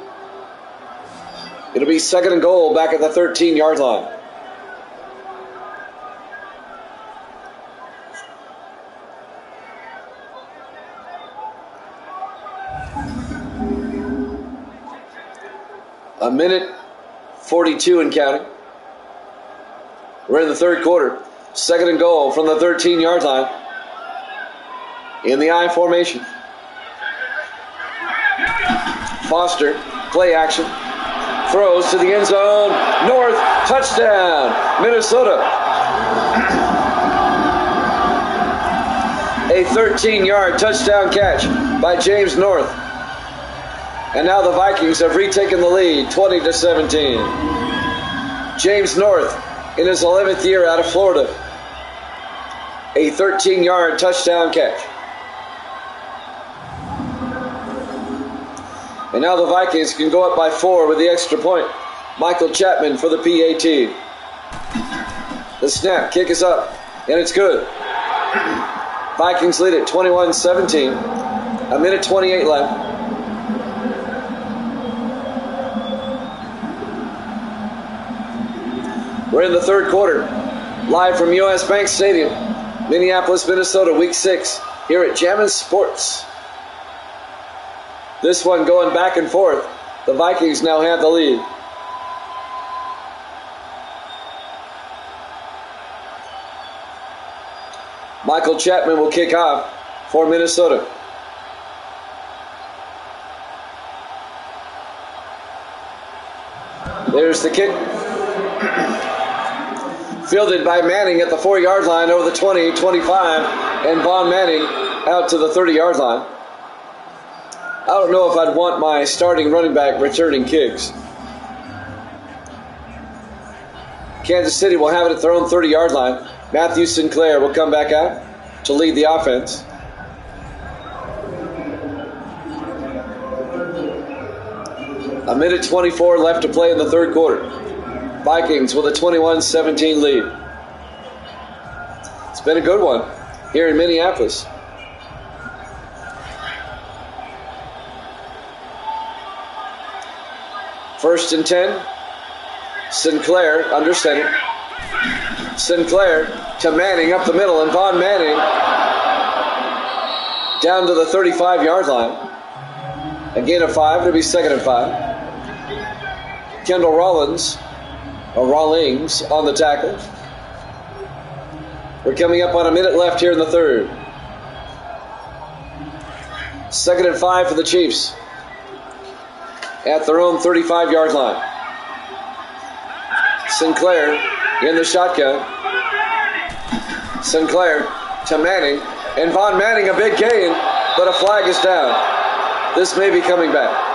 It'll be second and goal back at the 13-yard line. A minute 42 and counting. We're in the third quarter. Second and goal from the 13-yard line. In the I formation. Foster, play action. Throws to the end zone. North, touchdown, Minnesota. A 13-yard touchdown catch by James North. And now the Vikings have retaken the lead, 20-17. James North, in his 11th year out of Florida. A 13-yard touchdown catch. And now the Vikings can go up by 4 with the extra point. Michael Chapman for the PAT. The snap, kick is up, and it's good. Vikings lead at 21-17. A minute 28 left. We're in the third quarter. Live from US Bank Stadium, Minneapolis, Minnesota, Week 6, here at Jammin' Sports. This one going back and forth. The Vikings now have the lead. Michael Chapman will kick off for Minnesota. There's the kick. Fielded by Manning at the 4-yard line over the 20, 25, and Vaughn Manning out to the 30-yard line. I don't know if I'd want my starting running back returning kicks. Kansas City will have it at their own 30-yard line. Matthew Sinclair will come back out to lead the offense. A minute 24 left to play in the third quarter. Vikings with a 21-17 lead. It's been a good one here in Minneapolis. First and 10. Sinclair under center. Sinclair to Manning up the middle, and Vaughn Manning down to the 35-yard line. A gain of 5, it'll be second and 5. Kendall Rawlings on the tackle. We're coming up on a minute left here in the third. Second and 5 for the Chiefs at their own 35-yard line. Sinclair in the shotgun. Sinclair to Manning, and Vaughn Manning a big gain, but a flag is down. This may be coming back.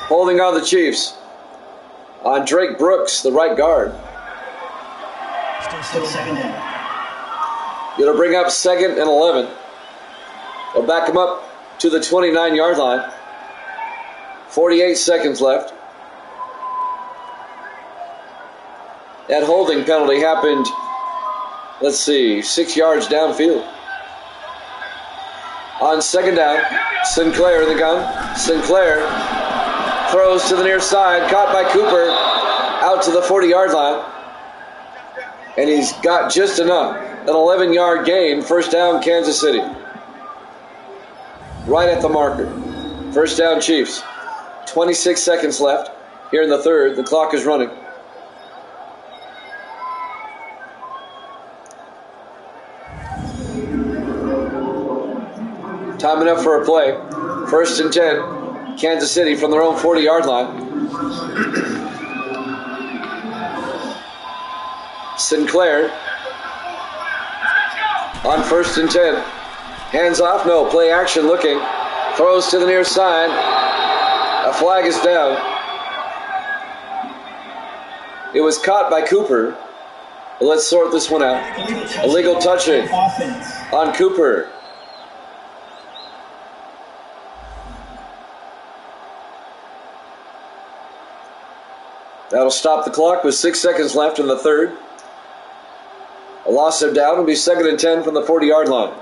Holding on the Chiefs on Drake Brooks, the right guard. Still second down. It'll bring up second and 11. They'll back him up to the 29-yard line. 48 seconds left. That holding penalty happened, 6 yards downfield. On second down, Sinclair in the gun. Sinclair throws to the near side, caught by Cooper, out to the 40-yard line. And he's got just enough. An 11-yard gain. First down, Kansas City. Right at the marker. First down, Chiefs. 26 seconds left here in the third. The clock is running. Time enough for a play. First and 10. Kansas City from their own 40-yard line. Sinclair on first and 10. Hands off, no. Play action looking. Throws to the near side. A flag is down. It was caught by Cooper. But let's sort this one out. Illegal touching on Cooper. That'll stop the clock with 6 seconds left in the third. A loss of down will be second and 10 from the 40-yard line.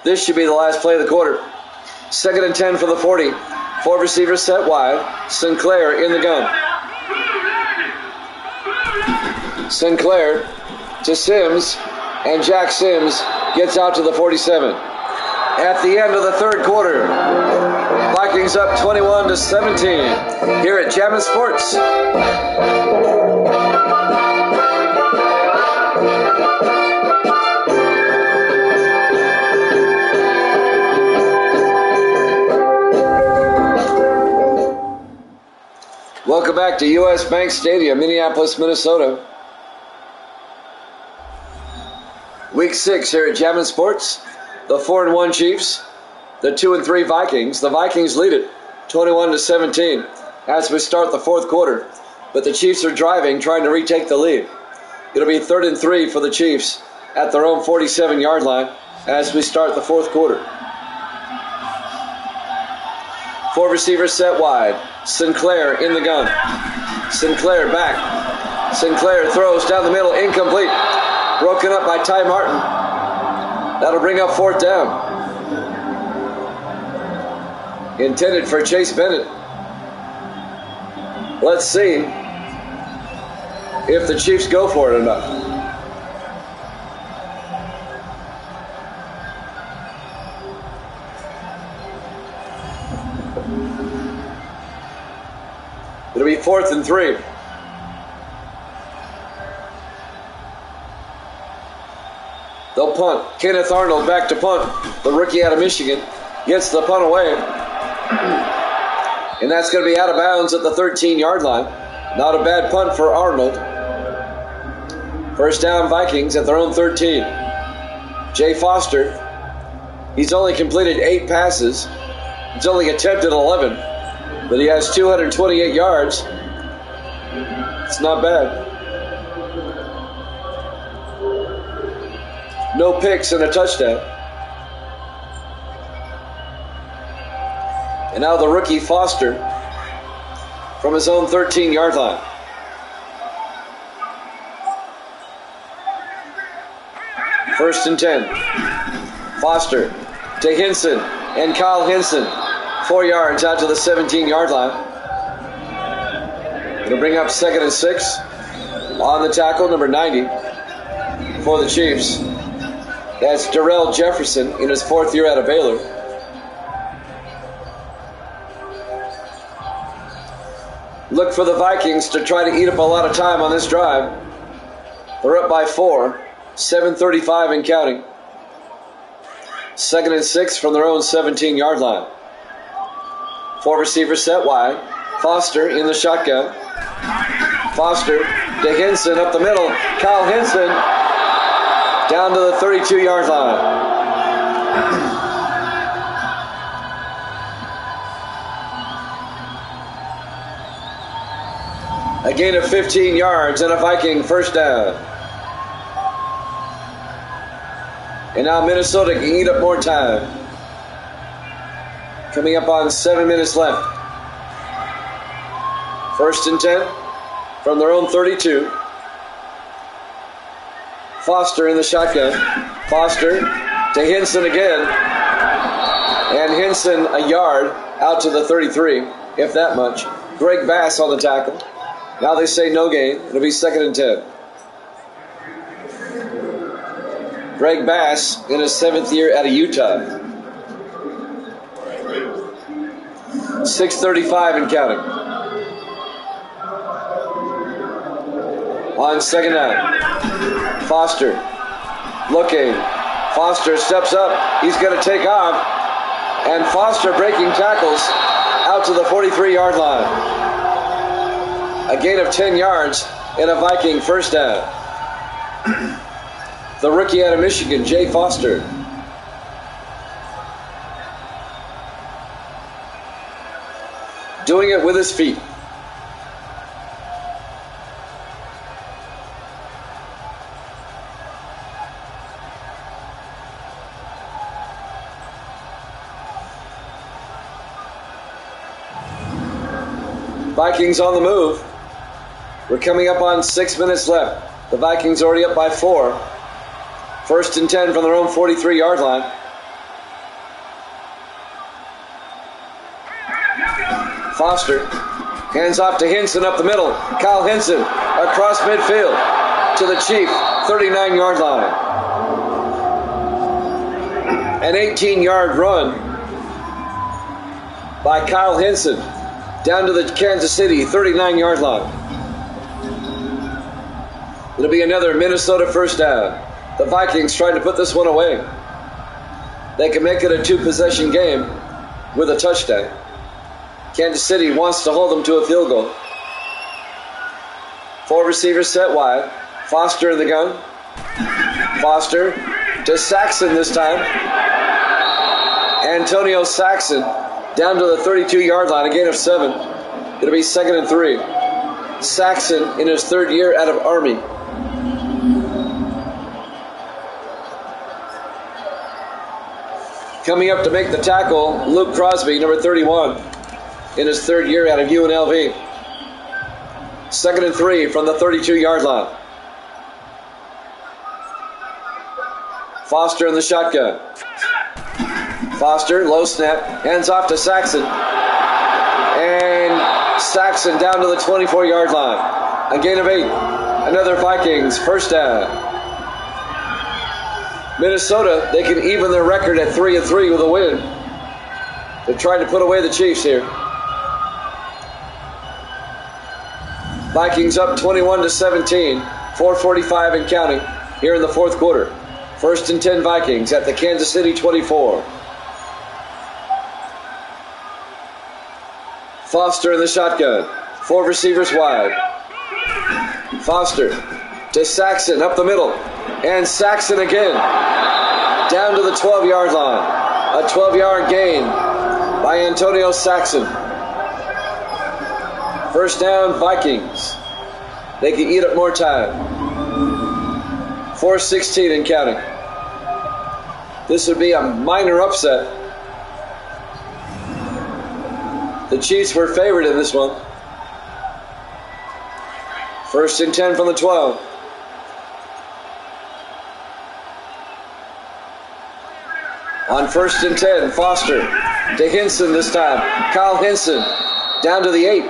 This should be the last play of the quarter. Second and 10 for the 40. 4 receivers set wide. Sinclair in the gun. Sinclair to Sims, and Jack Sims gets out to the 47. At the end of the third quarter, Vikings up 21-17 here at Jammin' Sports. Welcome back to U.S. Bank Stadium, Minneapolis, Minnesota. Week 6 here at Jammin' Sports. The 4-1 Chiefs, the 2-3 Vikings. The Vikings lead it 21-17 as we start the fourth quarter. But the Chiefs are driving, trying to retake the lead. It'll be 3rd and 3 for the Chiefs at their own 47-yard line as we start the fourth quarter. 4 receivers set wide. Sinclair in the gun. Sinclair back. Sinclair throws down the middle, incomplete. Broken up by Ty Martin. That'll bring up fourth down. Intended for Chase Bennett. Let's see if the Chiefs go for it enough. It'll be 4th and 3. They'll punt. Kenneth Arnold back to punt. The rookie out of Michigan gets the punt away. And that's going to be out of bounds at the 13-yard line. Not a bad punt for Arnold. First down Vikings at their own 13. Jay Foster, he's only completed 8 passes. He's only attempted 11. But he has 228 yards. It's not bad. No picks and a touchdown. And now the rookie Foster from his own 13-yard line. First and 10. Foster to Hinson, and Kyle Hinson 4 yards out to the 17-yard line. It'll bring up 2nd and 6 on the tackle, number 90 for the Chiefs. That's Darrell Jefferson in his 4th year out of Baylor. Look for the Vikings to try to eat up a lot of time on this drive. They're up by 4, 7:35 and counting. 2nd and 6 from their own 17-yard line. 4 receivers set wide. Foster in the shotgun. Foster to Hinson up the middle. Kyle Hinson down to the 32-yard line. A gain of 15 yards and a Viking first down. And now Minnesota can eat up more time. Coming up on 7 minutes left. First and 10 from their own 32. Foster in the shotgun. Foster to Hinson again. And Hinson a yard out to the 33, if that much. Greg Bass on the tackle. Now they say no gain. It'll be 2nd and 10. Greg Bass in his 7th year out of Utah. 6:35 and counting. On 2nd down. Foster looking. Foster steps up. He's going to take off. And Foster breaking tackles out to the 43-yard line. A gain of 10 yards and a Viking first down. The rookie out of Michigan, Jay Foster. Doing it with his feet. Vikings on the move. We're coming up on 6 minutes left. The Vikings already up by 4. 1st and 10 from their own 43-yard line. Foster hands off to Hinson up the middle. Kyle Hinson across midfield to the Chief 39-yard line. An 18-yard run by Kyle Hinson down to the Kansas City 39-yard line. It'll be another Minnesota first down. The Vikings trying to put this one away. They can make it a 2-possession game with a touchdown. Kansas City wants to hold them to a field goal. 4 receivers set wide. Foster in the gun. Foster to Saxon this time. Antonio Saxon down to the 32-yard line, a gain of 7. It'll be 2nd and 3. Saxon in his 3rd year out of Army. Coming up to make the tackle, Luke Crosby, number 31, in his 3rd year out of UNLV. 2nd and 3 from the 32-yard line. Foster in the shotgun. Foster, low snap, hands off to Saxon. And Saxon down to the 24-yard line. A gain of 8. Another Vikings first down. Minnesota, they can even their record at 3-3 with a win. They're trying to put away the Chiefs here. Vikings up 21-17, 4:45 and counting here in the 4th quarter. 1st and 10 Vikings at the Kansas City 24. Foster in the shotgun. 4 receivers wide. Foster to Saxon up the middle. And Saxon again. Down to the 12-yard line. A 12-yard gain by Antonio Saxon. First down, Vikings. They can eat up more time. 4:16 and counting. This would be a minor upset. The Chiefs were favored in this one. 1st and 10 from the 12. On 1st and 10, Foster to Hinson this time. Kyle Hinson down to the 8.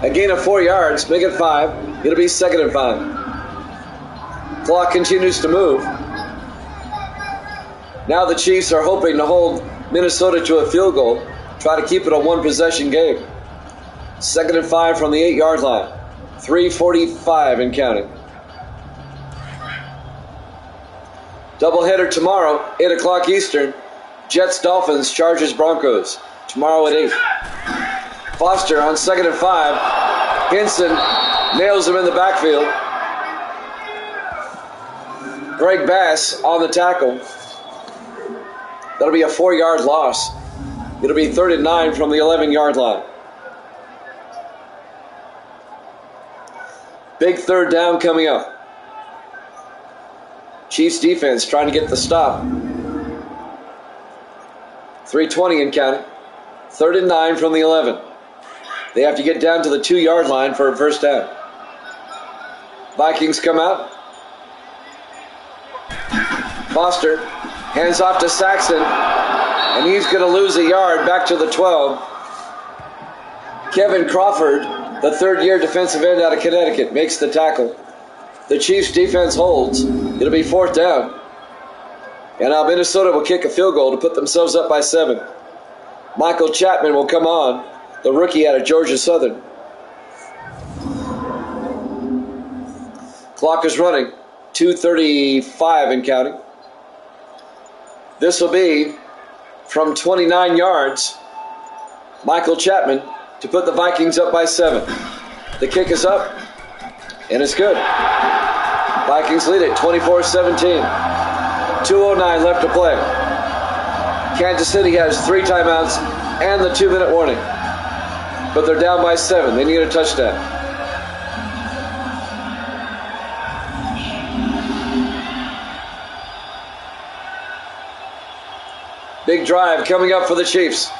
A gain of 4 yards, make it 5. It'll be 2nd and 5. Clock continues to move. Now the Chiefs are hoping to hold Minnesota to a field goal, try to keep it a 1-possession game. 2nd and 5 from the 8-yard line. 3:45 and counting. Doubleheader tomorrow, 8 o'clock Eastern. Jets, Dolphins, Chargers, Broncos. Tomorrow at 8. Foster on 2nd and 5. Hinson nails him in the backfield. Greg Bass on the tackle. That'll be a 4-yard loss. It'll be 3rd and 9 from the 11-yard line. Big 3rd down coming up. Chiefs defense trying to get the stop. 3:20 and counting. 3rd and 9 from the 11. They have to get down to the 2-yard line for a first down. Vikings come out. Foster hands off to Saxon, and he's going to lose a yard back to the 12. Kevin Crawford, the third-year defensive end out of Connecticut, makes the tackle. The Chiefs' defense holds. It'll be 4th down. And now Minnesota will kick a field goal to put themselves up by 7. Michael Chapman will come on, the rookie out of Georgia Southern. Clock is running. 2:35 and counting. This will be from 29 yards. Michael Chapman to put the Vikings up by 7. The kick is up, and it's good. Vikings lead it 24-17. 2:09 left to play. Kansas City has 3 timeouts and the 2-minute warning. But they're down by 7. They need a touchdown. Big drive coming up for the Chiefs.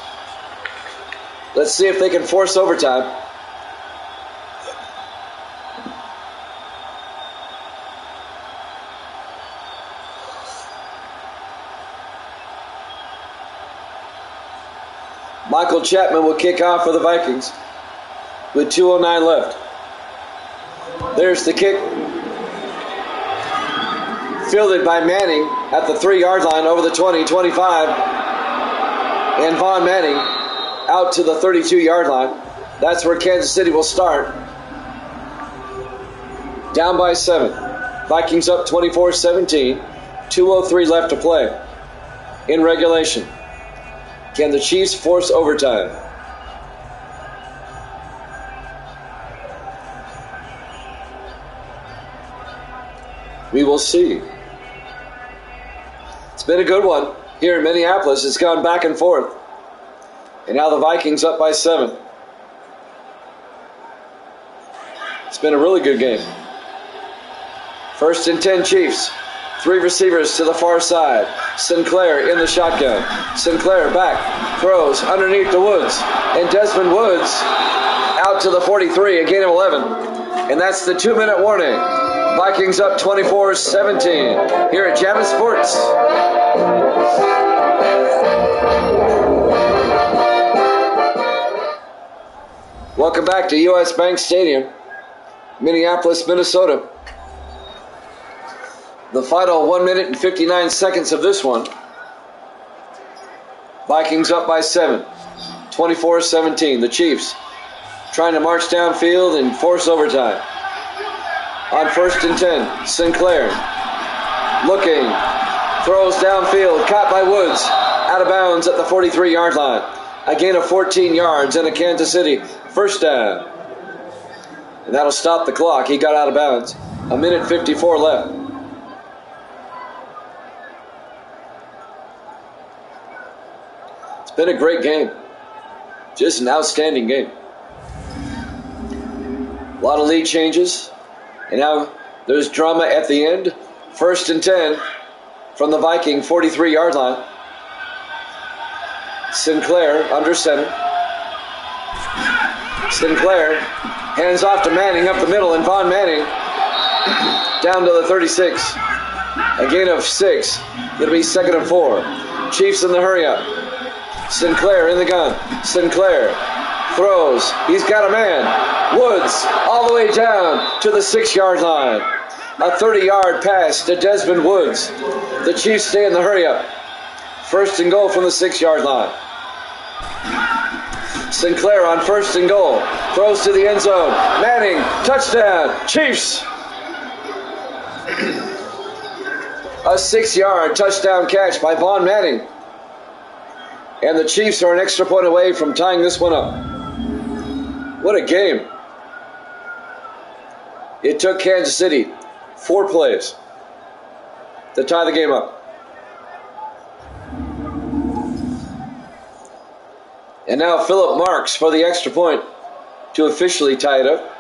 Let's see if they can force overtime. Michael Chapman will kick off for the Vikings with 2:09 left. There's the kick. Fielded by Manning at the 3-yard line over the 20, 25. And Vaughn Manning out to the 32-yard line. That's where Kansas City will start. Down by 7. Vikings up 24-17. 2:03 left to play in regulation. Can the Chiefs force overtime? We will see. It's been a good one here in Minneapolis. It's gone back and forth. And now the Vikings up by 7. It's been a really good game. 1st and 10 Chiefs. 3 receivers to the far side. Sinclair in the shotgun. Sinclair back. Throws underneath the Woods. And Desmond Woods out to the 43. A gain of 11. And that's the 2-minute warning. Vikings up 24-17 here at Jammin' Sports. Welcome back to U.S. Bank Stadium, Minneapolis, Minnesota. The final 1 minute and 59 seconds of this one. Vikings up by 7, 24-17. The Chiefs trying to march downfield and force overtime. On 1st and 10, Sinclair looking, throws downfield, caught by Woods, out of bounds at the 43-yard line. A gain of 14 yards and a Kansas City 1st down. And that'll stop the clock. He got out of bounds. 1:54 left. It's been a great game. Just an outstanding game. A lot of lead changes. And now there's drama at the end. 1st and 10 from the Viking 43-yard line. Sinclair under center. Sinclair hands off to Manning up the middle, and Vaughn Manning down to the 36. A gain of 6. It'll be 2nd and 4. Chiefs in the hurry up. Sinclair in the gun. Sinclair throws. He's got a man. Woods all the way down to the 6-yard line. A 30-yard pass to Desmond Woods. The Chiefs stay in the hurry up. 1st and goal from the 6-yard line. Sinclair on 1st and goal. Throws to the end zone. Manning, touchdown, Chiefs. A 6-yard touchdown catch by Vaughn Manning. And the Chiefs are an extra point away from tying this one up. What a game. It took Kansas City 4 plays to tie the game up. And now Phillip Marks for the extra point to officially tie it up.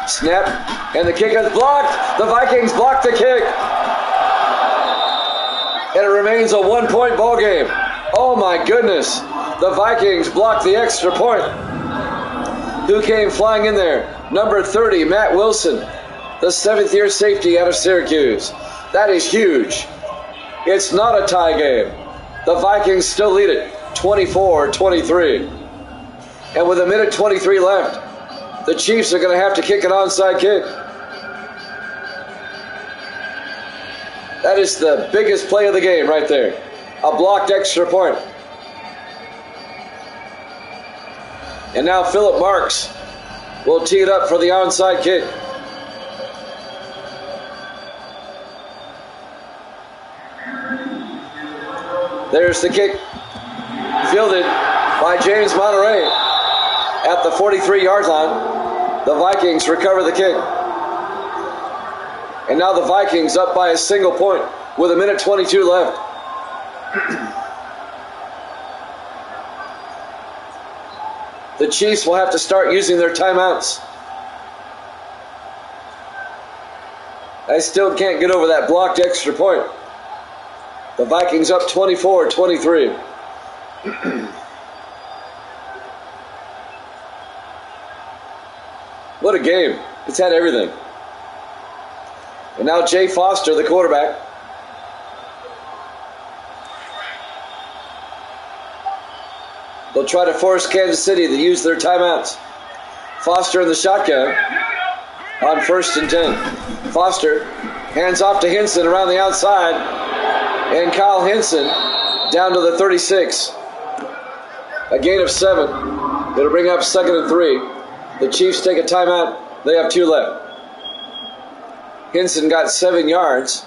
Snap, and the kick is blocked. The Vikings block the kick. And it remains a 1-point ball game. Oh my goodness. The Vikings blocked the extra point. Who came flying in there? Number 30, Matt Wilson. the 7th-year safety out of Syracuse. That is huge. It's not a tie game. The Vikings still lead it 24-23. And with 1:23 left, the Chiefs are going to have to kick an onside kick. That is the biggest play of the game right there. A blocked extra point. And now Philip Marks will tee it up for the onside kick. There's the kick. Fielded by James Monterey at the 43-yard line. The Vikings recover the kick. And now the Vikings up by a single point with 1:22 left. The Chiefs will have to start using their timeouts. I still can't get over that blocked extra point. The Vikings up 24-23. What a game. It's had everything. And now Jay Foster, the quarterback. They'll try to force Kansas City to use their timeouts. Foster in the shotgun on 1st and 10. Foster hands off to Henson around the outside. And Kyle Henson down to the 36. A gain of 7. It'll bring up 2nd and 3. The Chiefs take a timeout. They have 2 left. Henson got 7 yards.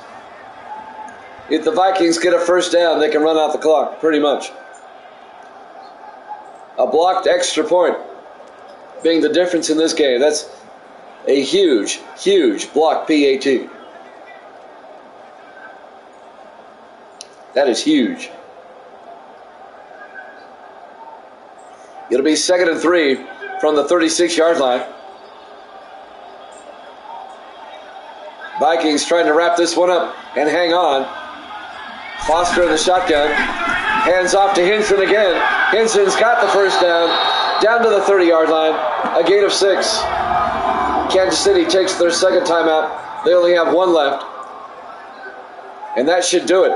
If the Vikings get a first down, they can run out the clock, pretty much. A blocked extra point being the difference in this game. That's a huge, huge block PAT. That is huge. It'll be 2nd and 3 from the 36-yard line. Vikings trying to wrap this one up and hang on. Foster in the shotgun. Hands off to Henson again. Henson's got the first down to the 30-yard line. A gain of 6. Kansas City takes their second timeout. They only have 1 left. And that should do it.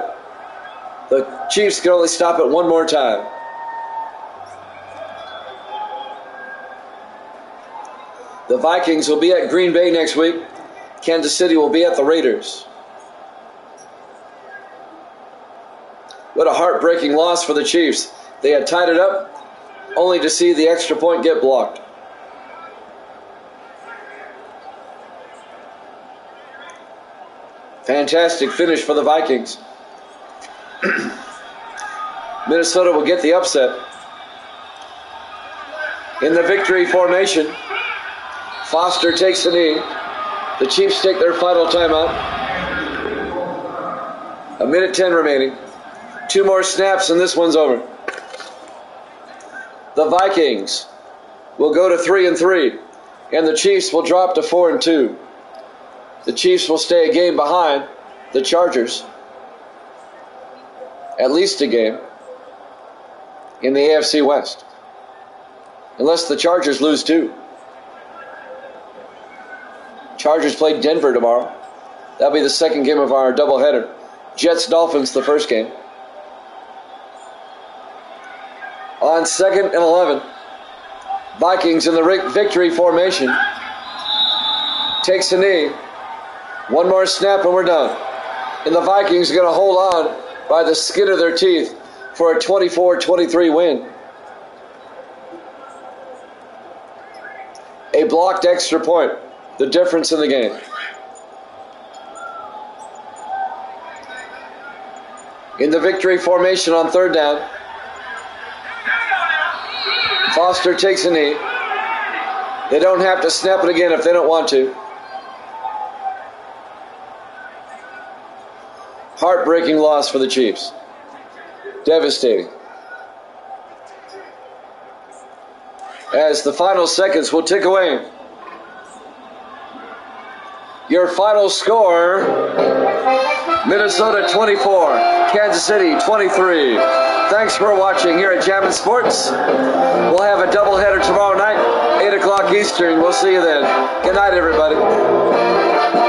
The Chiefs can only stop it 1 more time. The Vikings will be at Green Bay next week. Kansas City will be at the Raiders. What a heartbreaking loss for the Chiefs. They had tied it up, only to see the extra point get blocked. Fantastic finish for the Vikings. Minnesota will get the upset. In the victory formation, Foster takes the knee. The Chiefs take their final timeout. 1:10 remaining. 2 more snaps and this one's over. The Vikings will go to 3 and 3, and the Chiefs will drop to 4 and 2. The Chiefs will stay a game behind the Chargers, at least a game, in the AFC West, unless the Chargers lose too. Chargers play Denver tomorrow. That'll be the second game of our doubleheader. Jets-Dolphins the first game. On 2nd and 11, Vikings in the victory formation. Takes a knee. 1 more snap and we're done. And the Vikings are going to hold on by the skin of their teeth for a 24-23 win. A blocked extra point. The difference in the game. In the victory formation on 3rd down, Foster takes a knee. They don't have to snap it again if they don't want to. Heartbreaking loss for the Chiefs. Devastating. As the final seconds will tick away. Your final score, Minnesota 24, Kansas City 23. Thanks for watching here at Jammin' Sports. We'll have a doubleheader tomorrow night. 8 o'clock Eastern. We'll see you then. Good night, everybody.